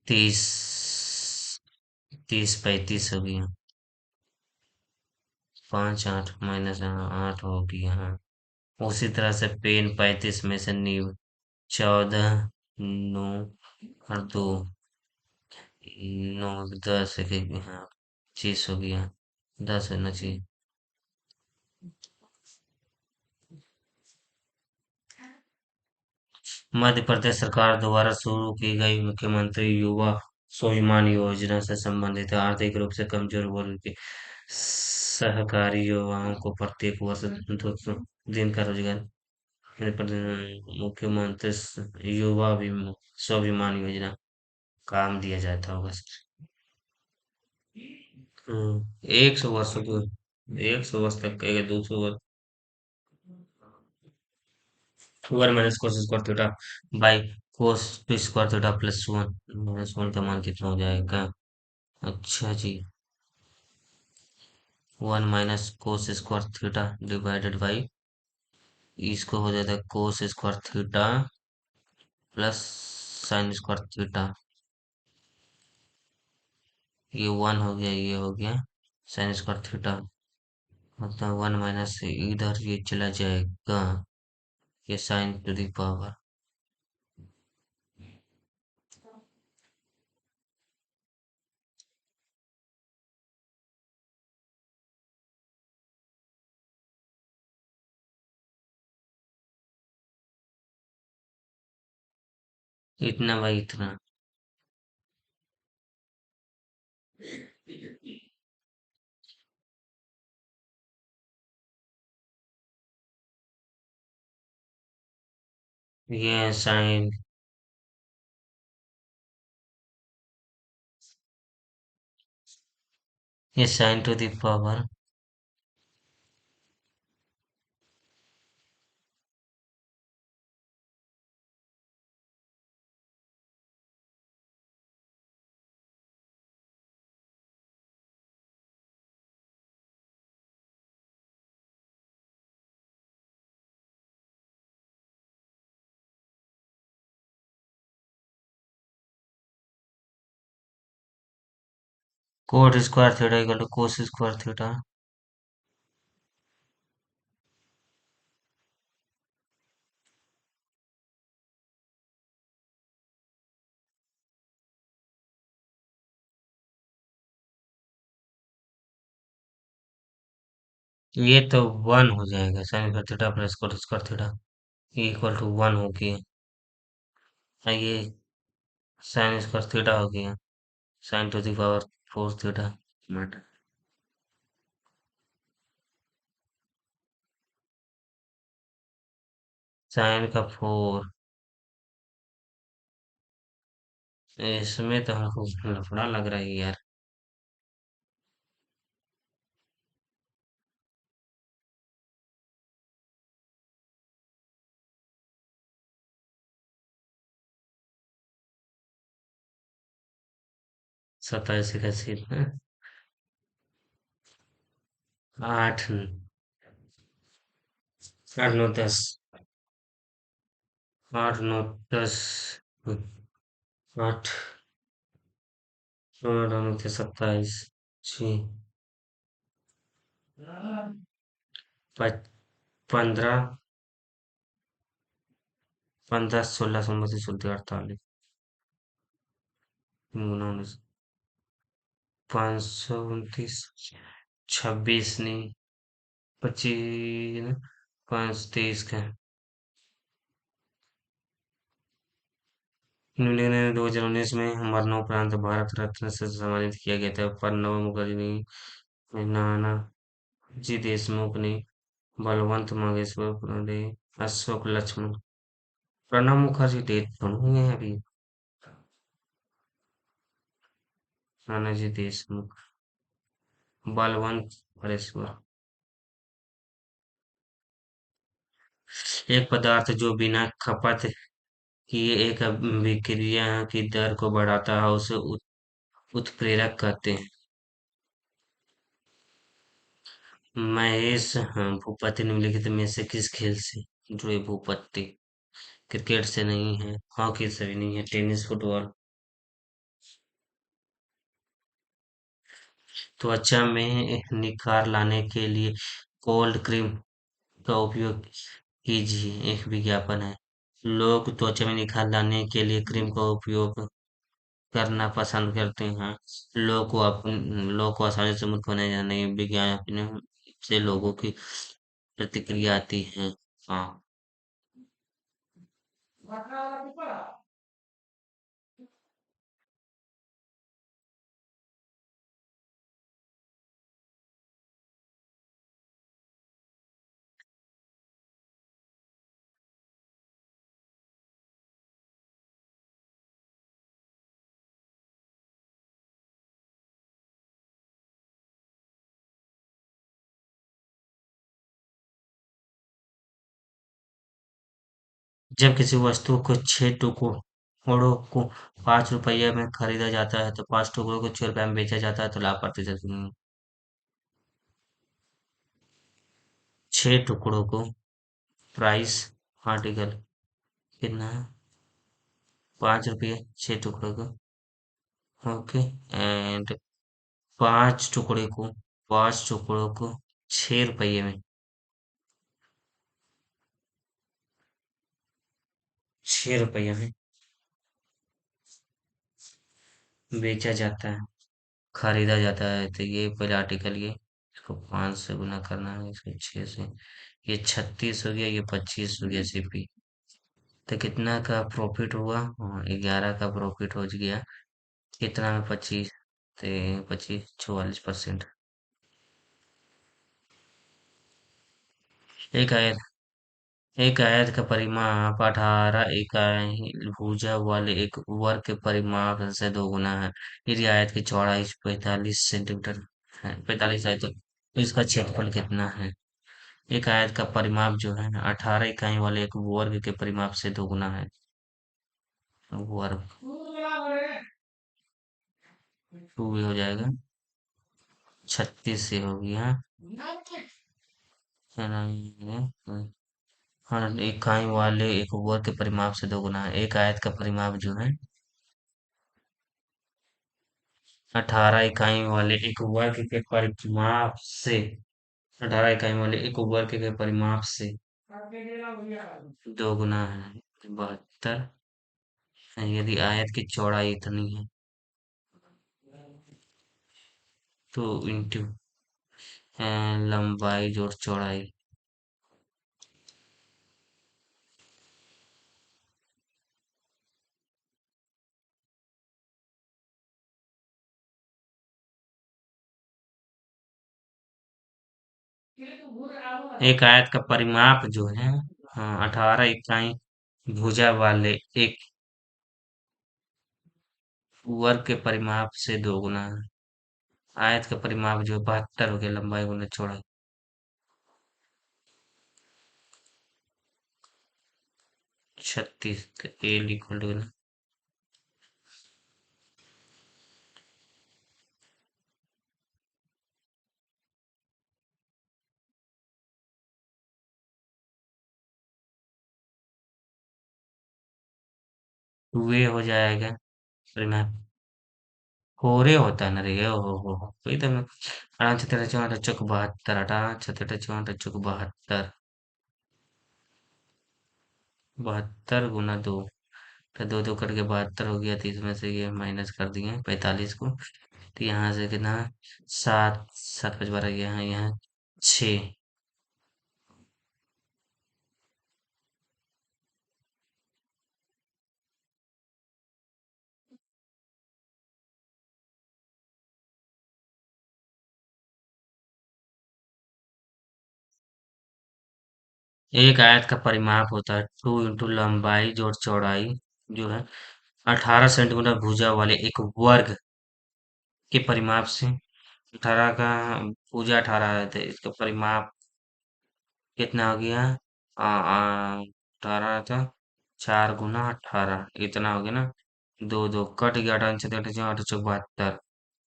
30, 30 35 हो गया। 5 8 माइनस 8 हो गया। हाँ, उसी तरह से पेन 35 में से नींव 14, 9 और 2, 9 10 एक, हाँ 25 हो गया। 10 होना चाहिए। मध्य प्रदेश सरकार द्वारा शुरू की गई मुख्यमंत्री युवा स्वाभिमान योजना से संबंधित आर्थिक रूप से कमजोर वर्ग के सहकारी युवाओं को प्रत्येक वर्ष 200 दिन का रोजगार। मध्य प्रदेश मुख्यमंत्री युवा स्वाभिमान योजना काम दिया जाता होगा। 100 वर्षों को, 100 वर्ष तक कहेगा, 200 वर्ष। 1 - cos² थीटा बाई cos² +1। -1 का मान कितना हो जाएगा? अच्छा जी, 1 - cos² थीटा डिवाइडेड बाई, इसको हो जाता है cos² theta plus sin² theta. ये 1 हो गया, ये हो गया sin² थीटा। मतलब 1 माइनस से इधर ये चला जाएगा, ये sin टू दी पावर। इतना बाई इतना। ये साइन, ये sin to the power. cot² theta equal to cos²थीटा। ये तो 1 हो जाएगा, sine square theta plus cot square theta equal to 1 हो गया। ये साइन स्क्वायर थीटा हो गया, sine to the power 4 theta मट साइन का 4। इसमें तो हमको लफड़ा लग रहा है यार। 27 का सीध है। 8 8 9 10। 8 9 10। 8 9 9 27। छी। 15 15 16 19 16 48 19 529 26 नहीं 25 5 23 का। निम्नलिखित में 2019 में मरणोपरांत भारत रत्न से सम्मानित किया गया था। प्रणब मुखर्जी ने, नाना जी देशमुख ने, बलवंत मांगेश्वर ने, अशोक लक्ष्मण। प्रणब मुखर्जी डेथ तो नहीं है अभी। नानाजी देशमुख, बलवंत मांगेश्वर। एक पदार्थ जो बिना खपत किए एक अभिक्रिया की दर को बढ़ाता है उसे उत्प्रेरक कहते हैं। महेश, हाँ, भूपति निम्नलिखित में से किस खेल से जुड़े? भूपति क्रिकेट से नहीं है, हॉकी से भी नहीं है, टेनिस, फुटबॉल। त्वचा में निखार लाने के लिए कोल्ड क्रीम का उपयोग कीजिए, एक विज्ञापन है। लोग त्वचा में निखार लाने के लिए क्रीम का उपयोग करना पसंद करते हैं। लोग को आसानी से मुक्त होने जाने विज्ञापन से लोगों की प्रतिक्रिया आती है। हाँ। जब किसी वस्तु को 6 टुकड़ों को 5 रुपये में खरीदा जाता है तो 5 टुकड़ों को 6 रुपये में बेचा जाता है तो लाभ प्रतिशत कितना? 6 टुकड़ों को प्राइस आर्टिकल कितना है? 5 रुपये 6 टुकड़ों को। ओके। एंड 5 टुकड़ों को 6 रुपये में 6 रुपये में बेचा जाता है, खरीदा जाता है तो ये पहला आर्टिकल ये इसको 5 से गुना करना है, इसको 6 से। ये 36 हो गया, ये 25 हो गया सीपी। तो कितना का प्रॉफिट हुआ? हाँ, 11 का प्रॉफिट हो गया। कितना में 25? तो 25 44%। एक आयत एक आयत का परिमाप 18 इकाई भुजा वाले एक वर्ग के परिमाप से दोगुना है। यदि आयत की चौड़ाई 45 सेंटीमीटर है, 45 है, तो इसका क्षेत्रफल कितना है? एक आयत का परिमाप जो है 18 इकाई वाले एक वर्ग के परिमाप से दोगुना है। वर्ग 2 भी हो जाएगा। 36 से हो गया। हाँ, इकाई वाले एक वर्ग के परिमाप से दोगुना है। एक आयत का परिमाप जो है 18 इकाई वाले एक वर्ग के परिमाप से 18 इकाई वाले एक वर्ग के परिमाप से दोगुना है। 72। यदि आयत की चौड़ाई इतनी है तो इंटू लंबाई जोड़ चौड़ाई। एक आयत का परिमाप जो है, हाँ, 18 इकाई भुजा वाले एक वर्ग के परिमाप से दोगुना है। आयत का परिमाप जो 72 हो गया, लंबाई गुना चौड़ाई। 36 एल इक्वल टू वे हो जाएगा परिमाप। होरे होता है ना रे, हो वही तो मैं। 18 छत्तीस 64 चौक 72, 18 छत्तीस 64 चौक 72, 72 गुना 2, तो दो दो कट के 72 हो गया, तो इसमें से ये माइनस कर दिए 45 को, तो यहाँ से कितना, 7 7 5 12, यहाँ 6। एक आयत का परिमाप होता है 2 इंटू लंबाई जोड़ चौड़ाई, जो है 18 सेंटीमीटर भुजा वाले एक वर्ग के परिमाप से। 18 का भुजा 18 है, तो इसका परिमाप कितना हो गया, 18 था, 4 गुना 18, इतना हो गया ना। दो दो कट गया, 18 6 8 चौक 72,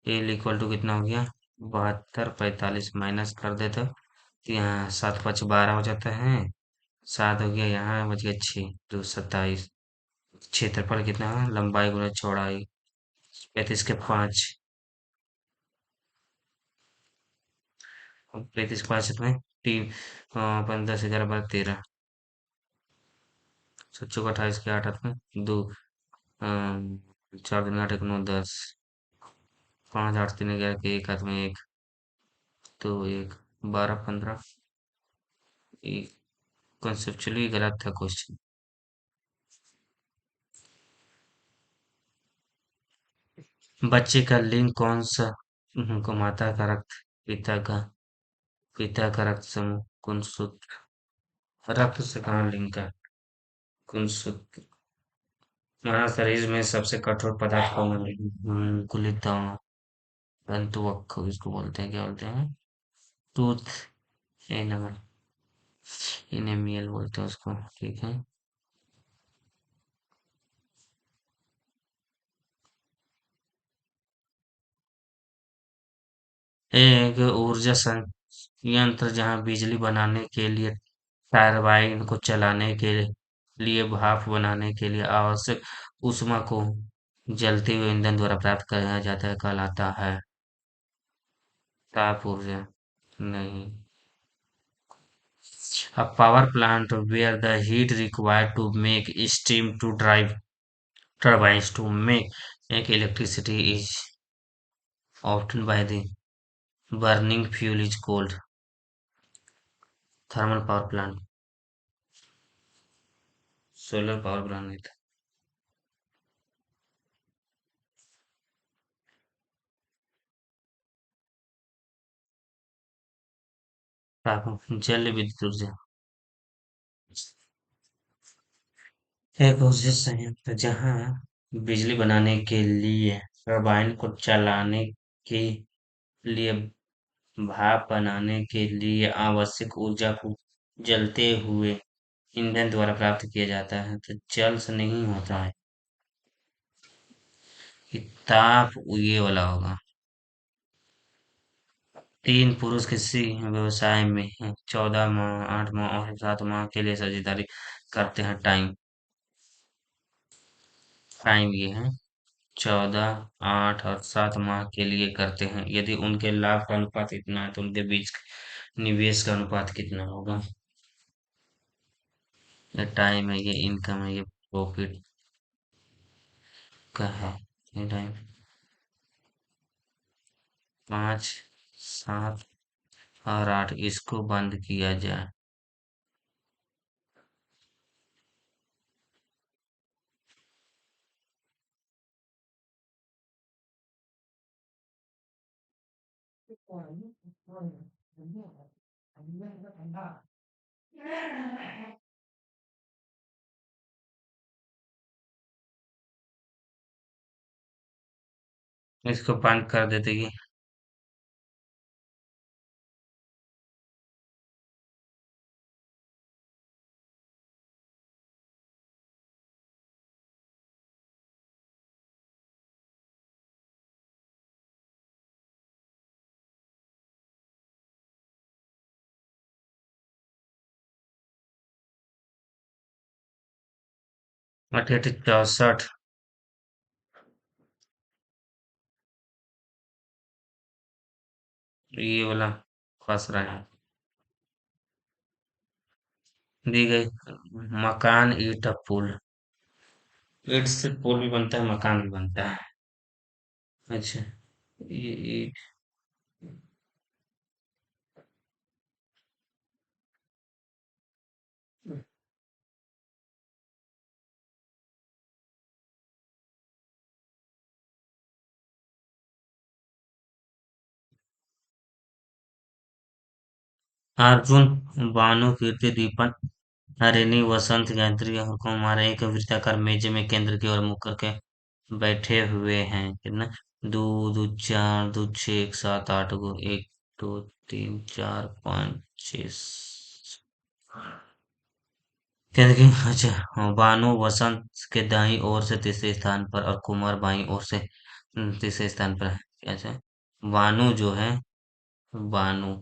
एल इक्वल टू कितना हो गया, 72, 45 माइनस कर देते, तो यहाँ 7 5 12 हो जाता है, 7 हो गया, यहाँ बच गया 6, तो 27। क्षेत्रफल कितना है, लंबाई गुना चौड़ाई, 35 के 5, 35 के 5 में 3, 5 10 11 12 13, 7 चौक 28 के 8 हाथ में 2, 4 दिन 8 1 9 10, 5 8 3 11 के एक हाथ में 1, तो 1 12 15। कॉन्सेप्चुअली गलत था क्वेश्चन। बच्चे का लिंग कौन सा, को माता का रक्त, पिता का रक्त समूह गुणसूत्र, रक्त से कहाँ लिंक है, गुणसूत्र। हमारा शरीर में सबसे कठोर पदार्थ कौन है, कुलित तंतुवक, इसको बोलते हैं, क्या बोलते हैं, टूथ एनामल, इनेमियल बोलते हैं उसको, ठीक है। एक ऊर्जा संयंत्र जहाँ बिजली बनाने के लिए टरबाइन को चलाने के लिए भाप बनाने के लिए आवश्यक ऊष्मा को जलते हुए ईंधन द्वारा प्राप्त किया जाता है, कहलाता है ताप ऊर्जा। नहीं। A power plant where the heat required to make steam to drive turbines to make electricity is obtained by the burning fuel is called thermal power plant, solar power plant नहीं था। जल विद्युत ऊर्जा एक ऊर्जा संयंत्र जहाँ बिजली बनाने के लिए टरबाइन को चलाने के लिए भाप बनाने के लिए आवश्यक ऊर्जा को जलते हुए ईंधन द्वारा प्राप्त किया जाता है, तो जल से नहीं होता है, कि ताप ये वाला होगा। 3 पुरुष किसी व्यवसाय में हैं, 14 माह 8 माह और 7 माह के लिए साझेदारी करते हैं। टाइम टाइम ये है, 14 8 और 7 माह के लिए करते हैं। यदि उनके लाभ का अनुपात इतना है, तो उनके बीच निवेश का अनुपात कितना होगा। ये टाइम है, ये इनकम है, ये प्रॉफिट का है। ये टाइम 5 7 और 8 इसको बंद किया जाए। इसको बंद कर देते कि 68 64। ये वाला फंस रहा है। दी गई मकान ईंट पुल। ईंट से पुल भी बनता है, मकान भी बनता है। अच्छा, ये ईंट। अर्जुन, भानु, कीर्ति, दीपन, हरिणी, वसंत, गायत्री और कुमार एक वृत्ताकार मेज में केंद्र की ओर मुख करके बैठे हुए हैं। कितना? दो, दो चार, दो छः, 7 8 गो, 1 2 3 4 5 6। केंद्र की, अच्छा हाँ, भानु वसंत के दाईं ओर से तीसरे स्थान पर और कुमार बाईं ओर से तीसरे स्थान पर है। अच्छा, भानु जो है, भानु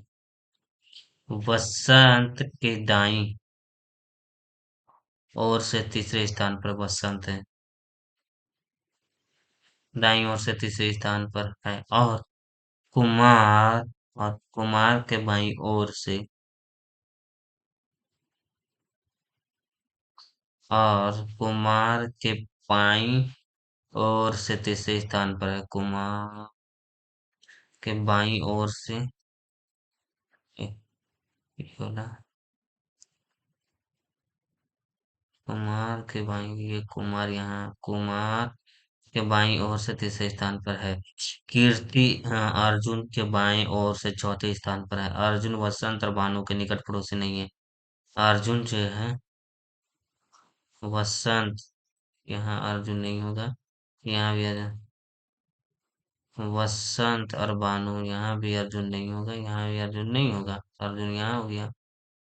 वसंत के दाईं ओर से तीसरे स्थान पर वसंत है, दाईं ओर से तीसरे स्थान पर है। कुमार और कुमार के बाईं ओर से, और कुमार के बाईं ओर से तीसरे स्थान पर है। कुमार के बाईं ओर से ये बोला, कुमार के बाईं, ये कुमार यहाँ, कुमार के बाईं ओर से तीसरे स्थान पर है। कीर्ति अर्जुन के बाईं ओर से चौथे स्थान पर है। अर्जुन वसंत और भानु के निकट पड़ोसी नहीं है। अर्जुन जो है, वसंत, यहाँ अर्जुन नहीं होगा, यहाँ भी अर्जुन। वसंत और भानु, यहाँ भी अर्जुन नहीं होगा, यहाँ भी अर्जुन नहीं होगा। अर्जुन यहाँ हो गया,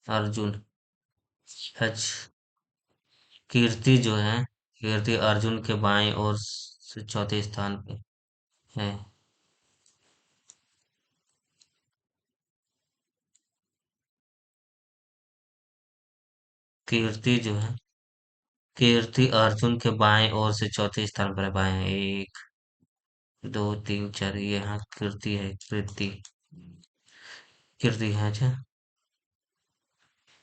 अर्जुन। अच्छा, कीर्ति जो है, कीर्ति अर्जुन के बाएं ओर से चौथे स्थान पे है। कीर्ति जो है, कीर्ति अर्जुन के बाएं ओर से चौथे स्थान पर है। बाएं, 1 2 3 4, ये यहाँ कीर्ति है, कीर्ति, कीर्ति है। अच्छा,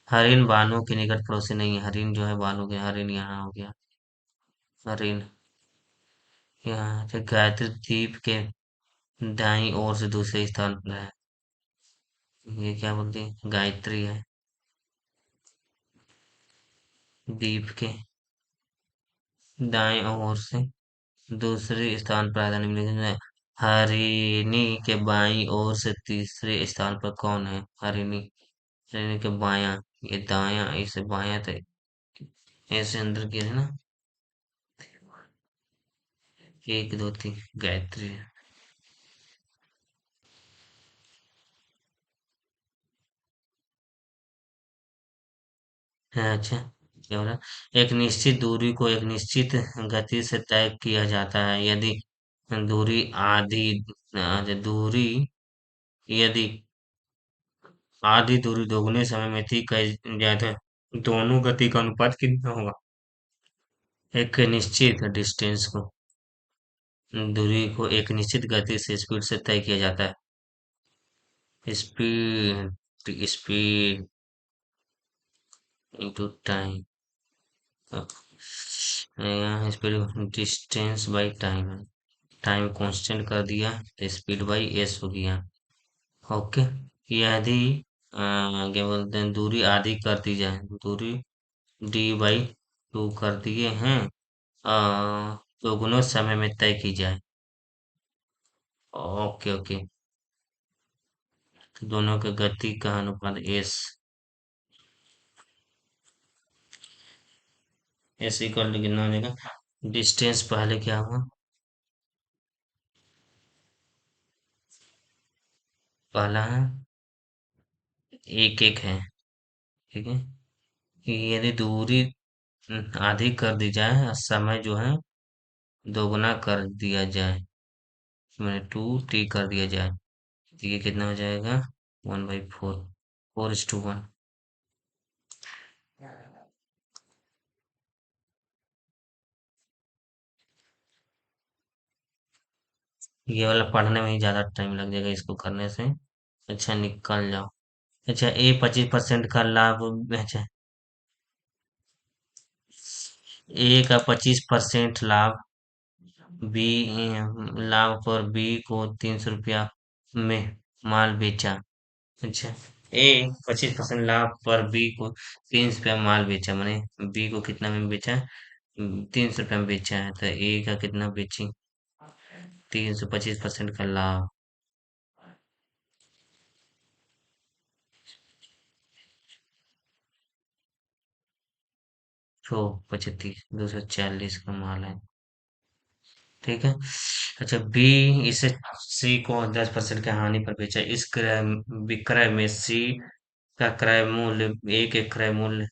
हरिण बानो के निकट पड़ोसी नहीं है। हरिण जो है बानो के, हरिण यहाँ हो गया, हरिण यहाँ। अच्छा, गायत्री दीप के दाईं ओर से दूसरे स्थान पर है। ये क्या बोलते हैं? गायत्री है, दीप के दाएं ओर से दूसरे स्थान पर राजधानी मिली है। हरिणी के बाईं ओर से तीसरे स्थान पर कौन है? हरिणी, हरिणी के बायां, ये दायां, इसे बायां तो ऐसे अंदर की है ना। 1 2 3, गायत्री है। हाँ, अच्छा, क्या बोला? एक निश्चित दूरी को एक निश्चित गति से तय किया जाता है। यदि दूरी आधी, दूरी, यदि आधी दूरी दोगुने समय में तय की जाए तो दोनों गति का अनुपात कितना होगा? एक निश्चित डिस्टेंस को, दूरी को एक निश्चित गति से, स्पीड से तय किया जाता है। स्पीड, स्पीड इंटू टाइम, यहाँ स्पीड डिस्टेंस बाई टाइम है। टाइम कांस्टेंट कर दिया तो स्पीड बाई एस हो गया। ओके। यदि क्या बोलते हैं, दूरी आधी कर दी जाए, दूरी d/2 कर दिए हैं, दोगुने समय में तय की जाए। Okay okay. तो दोनों के गति का अनुपात एस इक्वल टू कितना हो जाएगा? डिस्टेंस पहले क्या हुआ? पहला है एक एक है, ठीक है। कि यदि दूरी आधी कर दी जाए और समय जो है दोगुना कर दिया जाए, मैंने 2t कर दिया जाए, तो ये कितना हो जाएगा? 1/4, 4:1। ये वाला पढ़ने में ही ज्यादा टाइम लग जाएगा इसको करने से। अच्छा निकल जाओ। अच्छा, ए 25% का लाभ। अच्छा, ए का 25% लाभ, बी लाभ पर बी को 300 रुपया में माल बेचा। अच्छा, ए 25% लाभ पर बी को 300 रुपया माल बेचा, मैंने बी को कितना में बेचा? 300 रुपया में बेचा है, तो ए का कितना बेची? 325% का लाभ। तो 25 240 का माल है, ठीक है। अच्छा, बी इसे सी को 10% की हानि पर बेचा। इस विक्रय में सी का क्रय मूल्य ए के क्रय मूल्य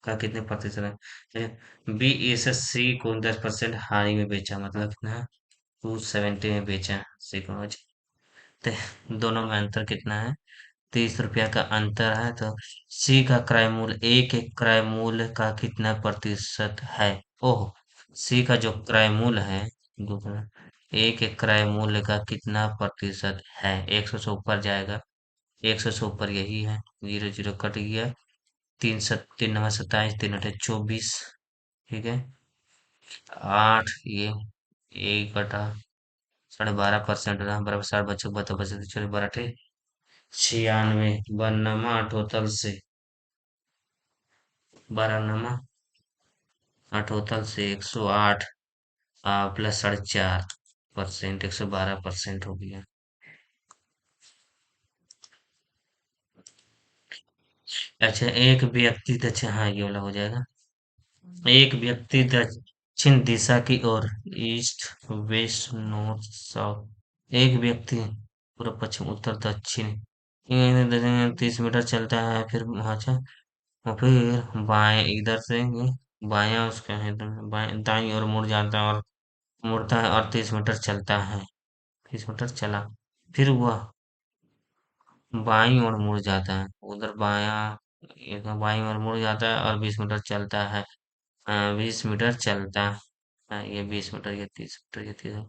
का कितने प्रतिशत है? बी इसे सी को 10% हानि में बेचा, मतलब कितना? 270 में बेचा सी को। तो दोनों में अंतर कितना है? 30 रुपया का अंतर है। तो सी का क्रय मूल्य ए के क्रय मूल्य का कितना प्रतिशत है? ओह, सी का जो क्रय मूल्य है, दूसरा, ए के क्रय मूल्य का कितना प्रतिशत है? 100 से ऊपर जाएगा, 100 से ऊपर यही है, 0 0 कट गया। 3 7 3 9 27, 3 8 24, ठीक है। 8 ये एक बटा 12.5% रहा, बराबर 60 बच्चों बता बचे, चलिए 12 96 बरनमा टोटल से, 12 नमा टोटल से 108 प्लस 4.5%, 112% हो गया। अच्छा, एक व्यक्ति अच्छा, हाँ ये वाला हो जाएगा। एक व्यक्ति दक्षिण दिशा की ओर, ईस्ट वेस्ट नॉर्थ साउथ, एक व्यक्ति पूर्व पश्चिम उत्तर दक्षिण 30 मीटर चलता है, फिर अच्छा, और फिर बाएं इधर से ये बायां उसका है, तो बाएं दाईं ओर मुड़ जाता है और मुड़ता है और 30 मीटर चलता है, 30 मीटर चला, फिर वह बाईं ओर मुड़ जाता है, उधर बाईं ओर मुड़ जाता है और 20 मीटर चलता है। 20 मीटर चलता है। ये 20 मीटर, ये 30 मीटर, ये 30।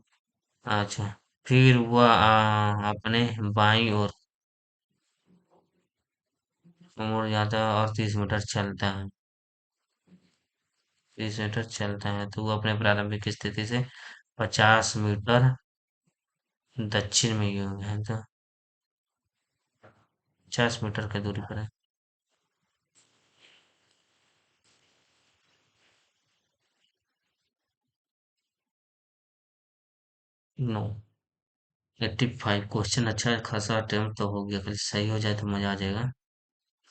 अच्छा, फिर वह अपने बाईं ओर मुड़ जाता है और 30 मीटर चलता है, 30 मीटर चलता है, तो वो अपने प्रारंभिक स्थिति से 50 मीटर दक्षिण में ही है, तो 50 मीटर की दूरी पर है। नो, 85 क्वेश्चन अच्छा खासा अटेम्प्ट तो हो गया, खाली सही हो जाए तो मजा आ जाएगा।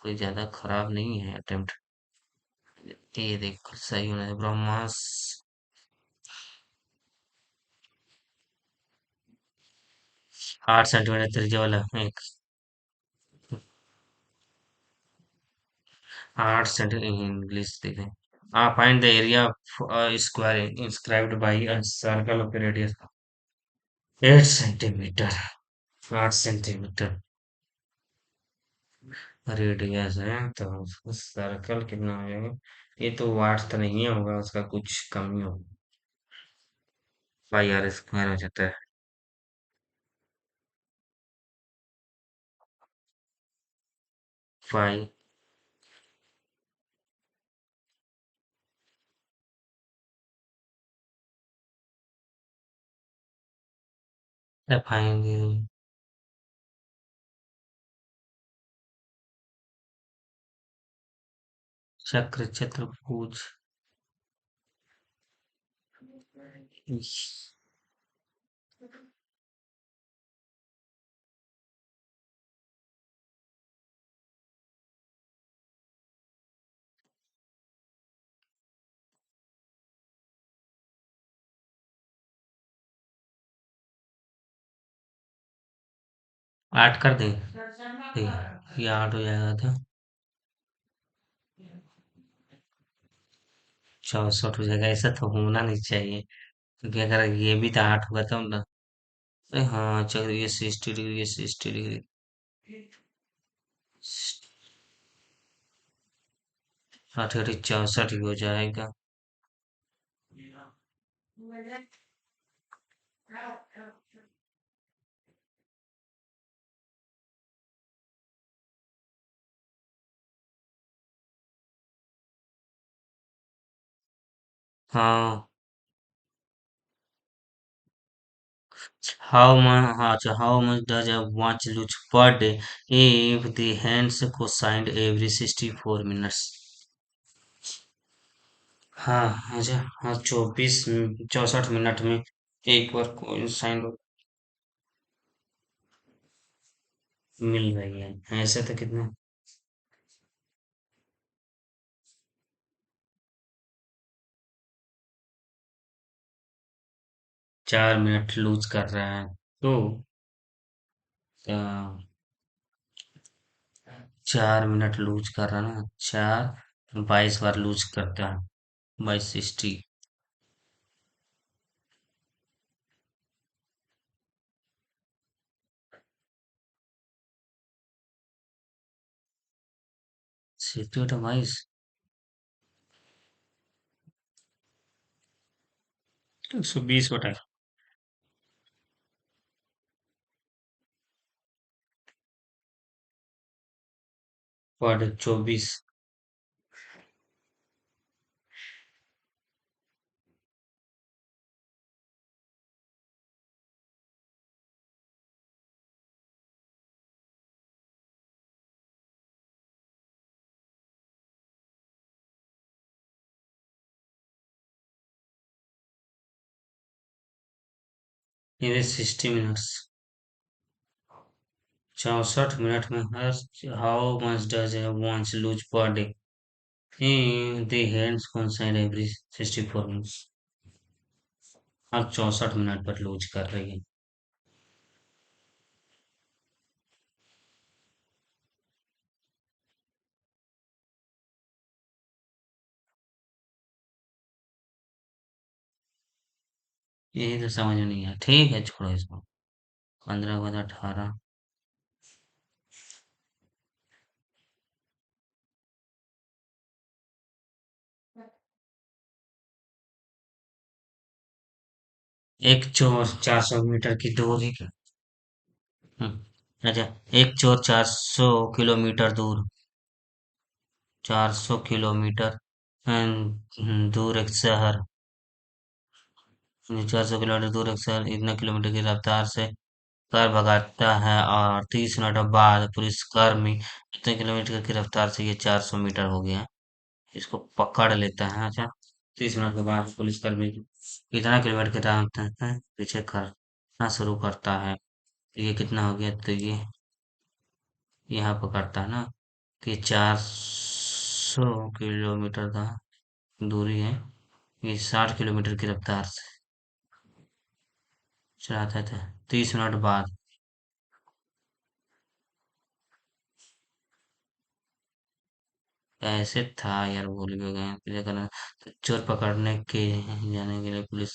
कोई ज्यादा खराब नहीं है अटेम्प्ट। ये देख सही होना है, ब्रह्मास। 8 सेंटीमीटर त्रिज्या वाला एक, 8 सेंटीमीटर इंग्लिश देखें। Find the area square inscribed by a circle of radius 8 centimetre, 8 centimetre radius है, तो सर्कल कितना हो जाएगा? ये तो वाट तो नहीं होगा, उसका कुछ कमी होगा, पाई r² हो जाता है। फाइव फाइव चक्र चतुर्भुज। 8 कर दें? ये 8 हो जाएगा था। 64 हो जाएगा। ऐसा तो होना नहीं चाहिए, क्योंकि अगर ये भी तो 8 होगा तब ना। अरे हाँ चलो, ये 60 डिग्री, ये 60 डिग्री। हाँ ठीक है, 64 ही हो जाएगा। हाँ, how much does a watch lose per day if the hands cosigned every 64 minutes? हाँ अच्छा, हाँ 64 मिनट में एक बार कोई साइन मिल रही है। ऐसे तो कितना, 4 मिनट लूज कर रहा है तो 4 मिनट लूज कर रहा है ना, 4 22 बार लूज करता है, 22 60। 60 बटा 22, 120 बटा पर 24। ये 60 मिनट्स, 64 मिनट में हर how much does a watch lose per day in the hands considered every 64 minutes. हर 64 मिनट पर लूज कर रही है। यही तो समझ में नहीं आया। ठीक है छोड़ो इसको। 15 × 18। एक चोर 400 मीटर की दूरी। अच्छा, एक चोर 400 किलोमीटर दूर, 400 किलोमीटर दूर एक शहर, 400 किलोमीटर दूर एक शहर इतने किलोमीटर की रफ्तार से कार भगाता है, और 30 मिनट बाद पुलिसकर्मी इतने किलोमीटर की रफ्तार से, ये 400 मीटर हो गया, इसको पकड़ लेता है। अच्छा, 30 मिनट के बाद पुलिसकर्मी कितना किलोमीटर की रफ्तार है पीछे करना शुरू करता है। तो ये कितना हो गया, तो ये यहाँ पकड़ता है ना, कि 400 किलोमीटर का दूरी है, ये 60 किलोमीटर की रफ्तार से चलाता था 30 मिनट बाद। ऐसे था यार, भूल भी गए पीछे करना। तो चोर पकड़ने के जाने के लिए पुलिस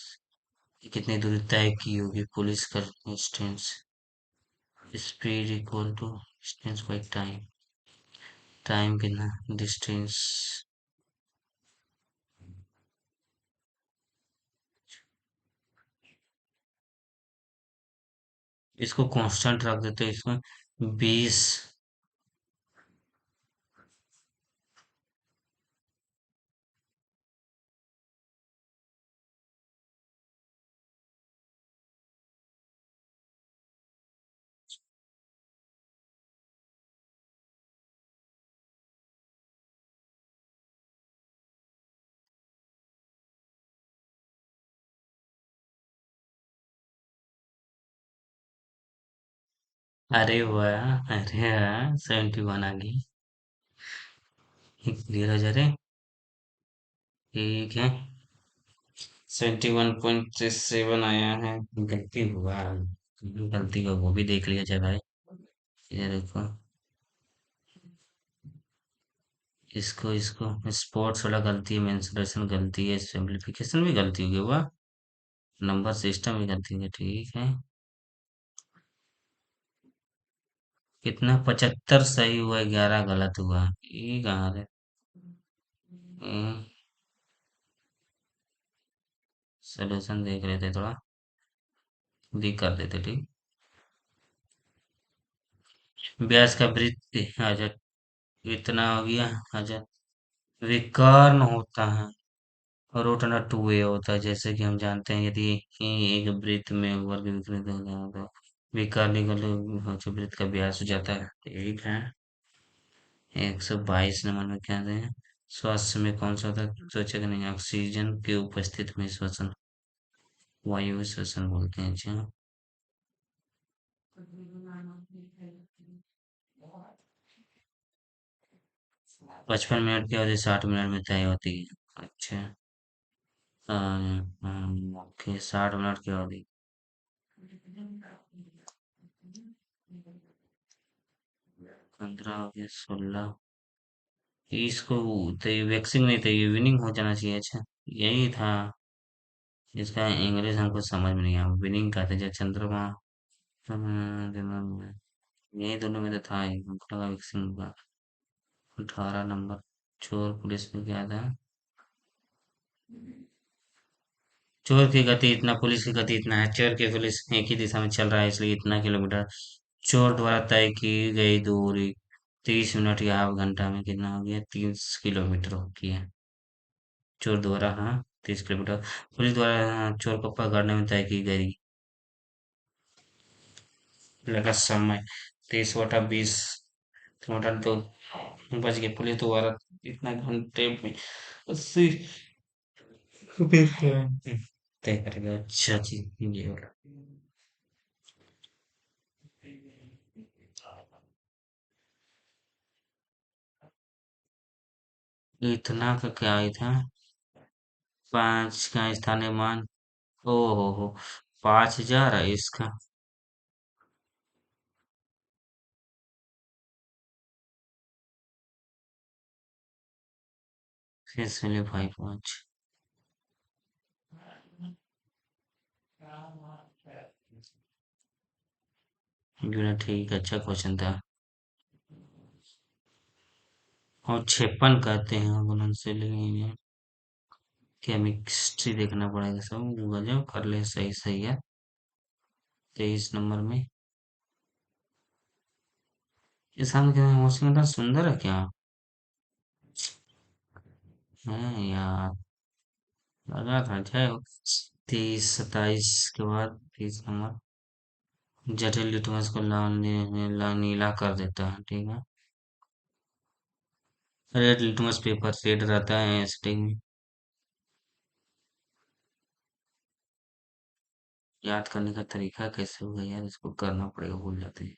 कितनी दूरी तय की होगी, पुलिस का distance, speed equal to distance by time, time कितना, डिस्टेंस। इसको कांस्टेंट रख देते हैं इसमें, 20। अरे वाह, अरे हाँ, 71 आ गई। क्लियर हो जा रहे। ठीक है। 71.37 आया है। गलती हुआ। गलती को वो भी देख लिया जाए भाई। ये देखो। इसको इसको स्पोर्ट्स वाला गलती है, मेंसुरेशन गलती है, सिंपलीफिकेशन भी गलती होगी वाह। नंबर सिस्टम भी गलती है, ठीक है। कितना 75 सही हुआ, 11 गलत हुआ। ये कहाँ है? सोल्यूशन देख रहे थे थोड़ा। भी कर देते ठीक। ब्याज का वृत्त अच्छा। इतना हो गया। अच्छा। विकर्ण होता है। और रोटेशन टू वे होता है, जैसे कि हम जानते हैं यदि एक वृत्त में वर्ग विकृत हो जाए तो विकर्ण वृत्त का व्यास हो जाता है, ठीक है। 122 नंबर में क्या है? श्वास में कौन सा होता है? सोचे कि नहीं, ऑक्सीजन के उपस्थित में श्वसन, वायु श्वसन बोलते हैं जी। 55 मिनट की अवधि 60 मिनट में तय होती है, अच्छा। ओके, 60 मिनट की अवधि। 15 हो गया, 16। इसको तो ये वैक्सीन नहीं था, ये विनिंग हो जाना चाहिए, अच्छा। यही था। इसका इंग्लिश हमको समझ में नहीं आया, विनिंग का था जो चंद्रमा। यही दोनों में तो था ही, हमको लगा वैक्सीन का। 18 नंबर। चोर पुलिस में क्या था? चोर की गति इतना, पुलिस की गति इतना है। चोर की पुलिस एक ही दिशा में चल रहा है, इसलिए इतना किलोमीटर। चोर द्वारा तय की गई दूरी 30 मिनट या हाफ घंटा में कितना हो गया? 30 किलोमीटर हो गया। चोर द्वारा, हाँ, 30 किलोमीटर। पुलिस द्वारा, हाँ, चोर को पकड़ने में तय की गई लगा समय 30/20 किलोमीटर। तो बच गए। पुलिस द्वारा इतना घंटे में 80 तय करेगा, अच्छा जी। ये वाला। इतना का क्या ही था? 5 का स्थानीय मान। ओ हो, 5,000 है इसका। शेष मिले भाई 5। ठीक, अच्छा क्वेश्चन था। और 56 कहते हैं गुणन से, लेकिन केमिस्ट्री देखना पड़ेगा सब। गजब कर ले, सही सही है। 23 नंबर में। इंसान के मौसम इतना सुंदर है क्या? है यार। लगा था जय हो। 30, 27 के बाद 30 नंबर। जटिल लिटमस को नीला कर देता है, ठीक है। रेड लिटमस पेपर रेड रहता है एसिडिक में। याद करने का तरीका कैसे होगा यार, इसको करना पड़ेगा, भूल जाते हैं।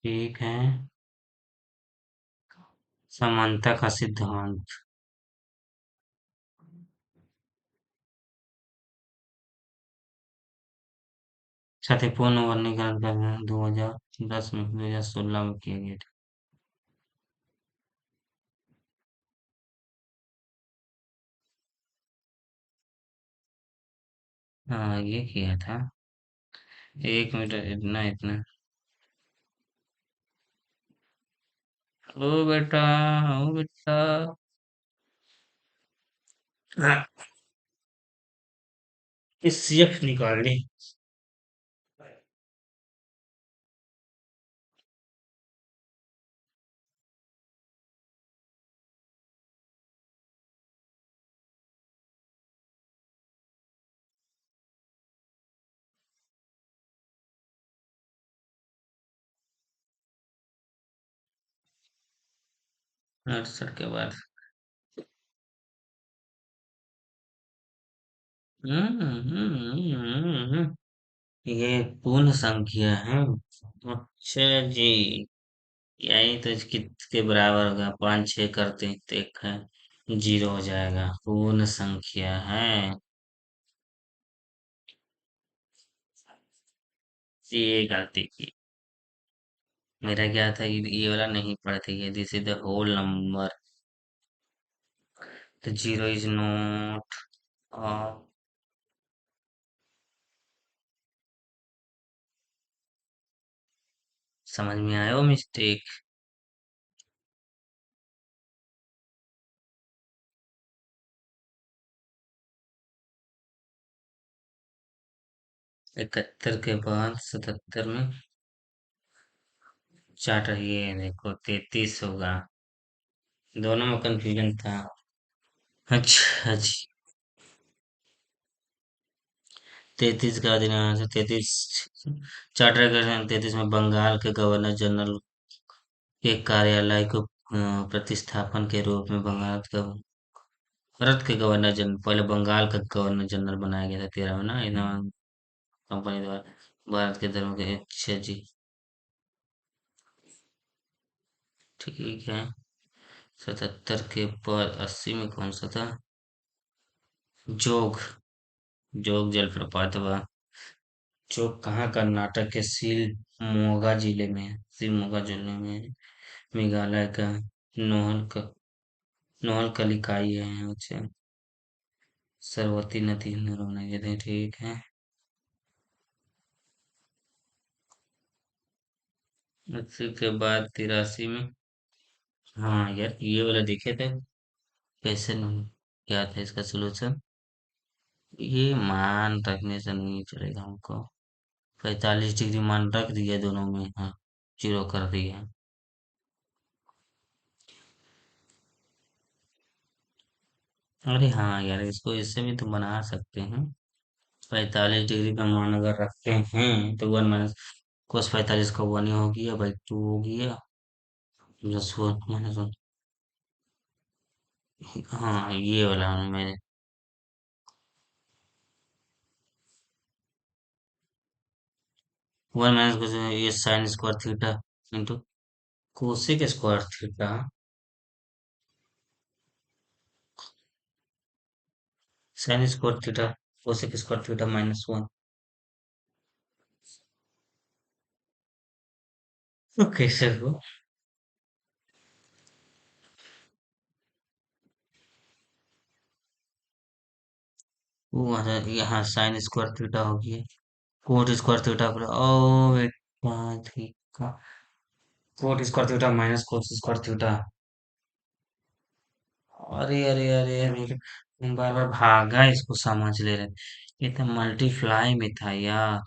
ठीक है। समानता का सिद्धांत। क्षतिपूर्ण वर्गीकरण का 2010 में, 2016 में किया गया था। हाँ, ये किया था। 1 मीटर इतना इतना। ओ बेटा, ओ बेटा। हाँ, इस सीएफ निकाल ली। 68 के बाद। हम्म। ये पूर्ण संख्या है। अच्छा जी। यही तो किसके बराबर होगा, 5 6 करते हैं तो एक है, 0 हो जाएगा, पूर्ण संख्या है। ये गलती की। मेरा क्या था, ये वाला नहीं पढ़ते, ये this is the whole number, तो 0 इज नॉट। समझ में आयो मिस्टेक। 71 के बाद 77 में चार्ट ये देखो 33 होगा। दोनों में कंफ्यूजन था। अच्छा जी। 33 का अधिनियम 33। चार्टर का 33 में बंगाल के गवर्नर जनरल के कार्यालय को प्रतिस्थापन के रूप में बंगाल का भारत के गवर्नर जनरल, पहले बंगाल का गवर्नर जनरल बनाया गया था 13 में ना, कंपनी द्वारा भारत के धर्म के। अच्छा जी। ठीक है। 77 के बाद 80 में कौन सा था? जोग। जोग जलप्रपात हुआ। जोग कहाँ? कर्नाटक के शिवमोगा जिले में है। शिवमोगा जिले में है। मेघालय का नोहल का नोहल कलिकाई है। अच्छा। सरस्वती नदी नर्मदा नदी, ठीक है। 80 के बाद 83 में। हाँ यार, ये वाला देखे थे। कैसे नहीं? क्या था इसका सोल्यूशन? ये मान रखने से नहीं चलेगा हमको। 45 डिग्री मान रख दिया दोनों में, हाँ। 0 कर दिया। अरे हाँ यार, इसको इससे भी तो बना सकते हैं। 45 डिग्री का मान अगर रखते हैं तो 1 माइनस कोस 45 का 1 ही हो गया, बाई 2 हो गया, प्लस 1 माइनस 1। हाँ, ये वाला मैंने। 1 माइनस कोस, ये sine square theta into cosec square theta. Sign square theta cosec square theta -1। तो कैसे हो? वो यहाँ साइन स्क्वायर थीटा हो गया, कोट स्क्वायर थीटा पर ओ बेटा, ठीक है। Coat square theta minus cos square theta. अरे अरे अरे अरे, हम बार बार भागा इसको समझ ले रहे। ये तो मल्टीप्लाई में था यार।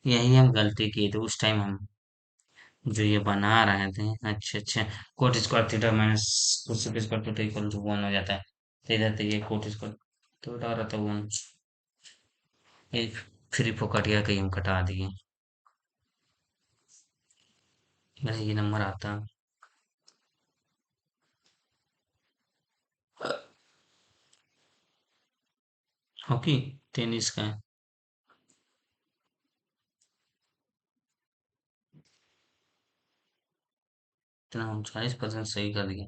यही हम गलती किए थे उस टाइम, हम जो ये बना रहे थे। अच्छा अच्छा। Cot square theta minus cosec square theta equal to 1 हो जाता है। तो इधर तो ये कोट स्क्वायर थीटा रहता है 1। ये फ्री फोकटिया कहीं हम कटा दिए। मेरा ये नंबर आता। हॉकी, टेनिस का है। इतना 39% सही कर दिया।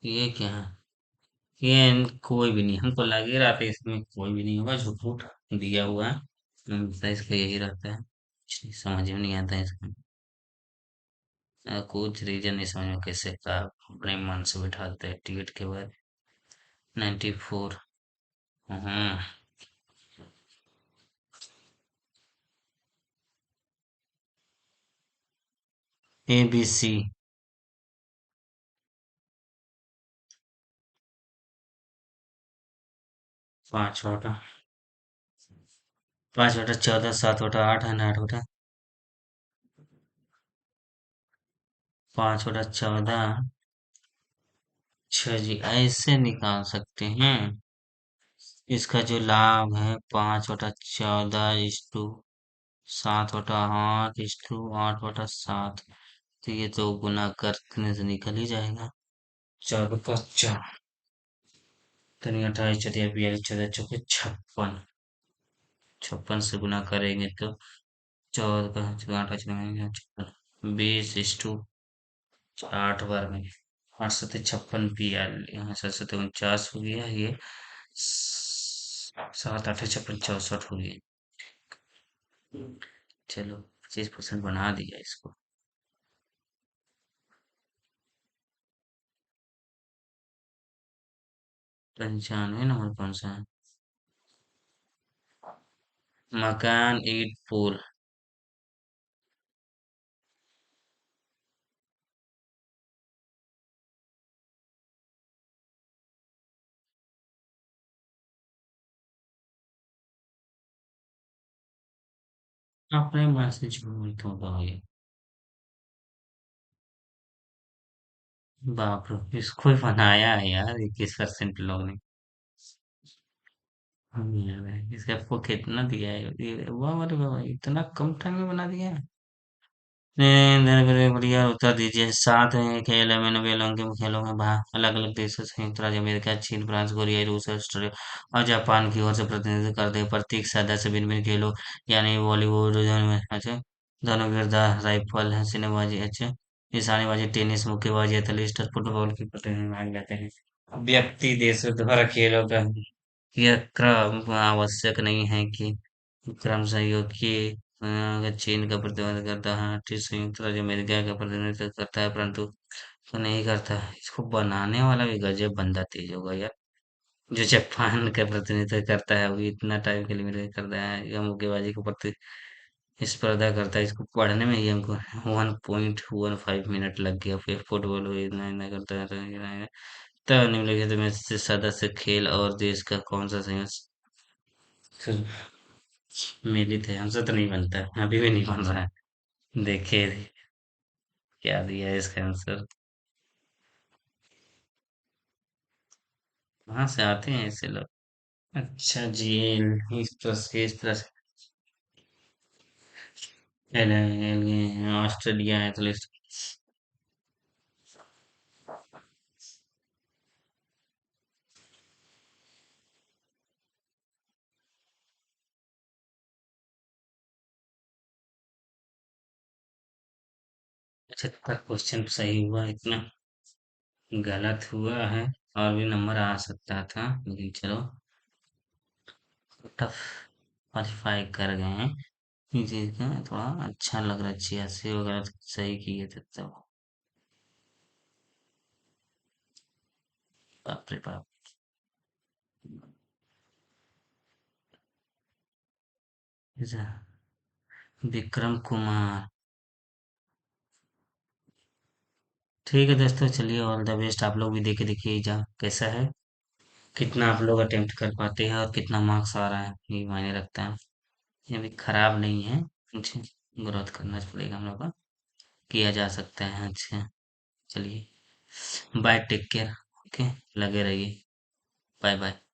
ये क्या है? ये कोई भी नहीं, हमको लग ही रहा था इसमें कोई भी नहीं होगा, झूठ झूठ दिया हुआ है। तो इसका यही रहता है, कुछ नहीं समझ में नहीं आता है इसका। कुछ रीजन नहीं समझ में कैसे का अपने मन से बिठा देते हैं 88 के बाद। 94। हाँ। ABC। पाँच बटा 5/14, 7/8 है ना, 8 बटा 5/14, अच्छा जी, ऐसे निकाल सकते हैं। इसका जो लाभ है 5/14 इस टू 7/8 तो ये तो गुना करने से निकल ही जाएगा। 14×4 तनी 28, 14, 42, 14, 14, 56। 56 से गुना करेंगे तो 14 का 8 में 8×56 यहाँ 7×7 49 हो गया ये। 7×8 = 56, 64 हो गया। चलो 25% बना दिया इसको। 95 नंबर कौन सा है? मकान ईंट पुल। अपने मन से जो तो होगा ये। बाप रे, इसको ही बनाया है यार 21% लोग ने। यार, इसका आपको कितना दिया है वाह अरे वाह, इतना कम टाइम में बना दिया है। बढ़िया उत्तर दीजिए। सात हैं खेल है, मैंने खेलों में भाग अलग अलग देशों संयुक्त राज्य अमेरिका, चीन, फ्रांस, कोरिया, रूस, ऑस्ट्रेलिया और जापान की ओर से प्रतिनिधित्व करते हैं। प्रत्येक सदस्य भिन्न भिन्न खेलों यानी बॉलीवुड अच्छा दोनों गिरदार राइफल है, सिनेबाजी अच्छा निशानेबाजी, टेनिस, मुक्केबाजी, एथलीट और फुटबॉल की प्रतियोगिता में भाग लेते हैं। व्यक्ति देशों द्वारा खेलों का यह क्रम आवश्यक नहीं है कि क्रम सहयोग की चीन का प्रतिनिधित्व करता है, फिर संयुक्त राज्य अमेरिका का प्रतिनिधित्व करता है, परंतु वो नहीं करता है। इसको बनाने वाला भी गजब बंदा तेज होगा यार। जो जापान का प्रतिनिधित्व करता है वो इतना टाइम के लिए मेरे करता है या मुक्केबाजी के प्रति स्पर्धा करता है। इसको पढ़ने में ही हमको 1.15 मिनट लग गया। फिर फुटबॉल वो इतना इतना करता है तो निम्नलिखित में से सदस्य खेल और देश का कौन सा संयुक्त मिलित है? हमसे तो नहीं बनता है, अभी भी नहीं बन रहा है। देखिए क्या दिया है इसका आंसर। कहाँ से आते हैं ऐसे लोग? अच्छा जी, इस तरह से ऑस्ट्रेलिया है तो अच्छा क्वेश्चन सही हुआ, इतना गलत हुआ है और भी नंबर आ सकता था, लेकिन चलो टफ क्वालिफाई कर गए हैं। ये चीज का थोड़ा अच्छा लग रहा है। 86 वगैरह तो सही किए थे तब। बाप रे बाप। ऐसा, विक्रम कुमार। ठीक है दोस्तों, चलिए ऑल द बेस्ट। आप लोग भी देखे देखिए एग्जाम कैसा है, कितना आप लोग अटेम्प्ट कर पाते हैं और कितना मार्क्स आ रहा है, ये मायने रखता है। ये भी खराब नहीं है, कुछ ग्रोथ करना पड़ेगा हम लोग का, किया जा सकता है। अच्छा चलिए, बाय, टेक केयर। ओके, लगे रहिए। Bye bye.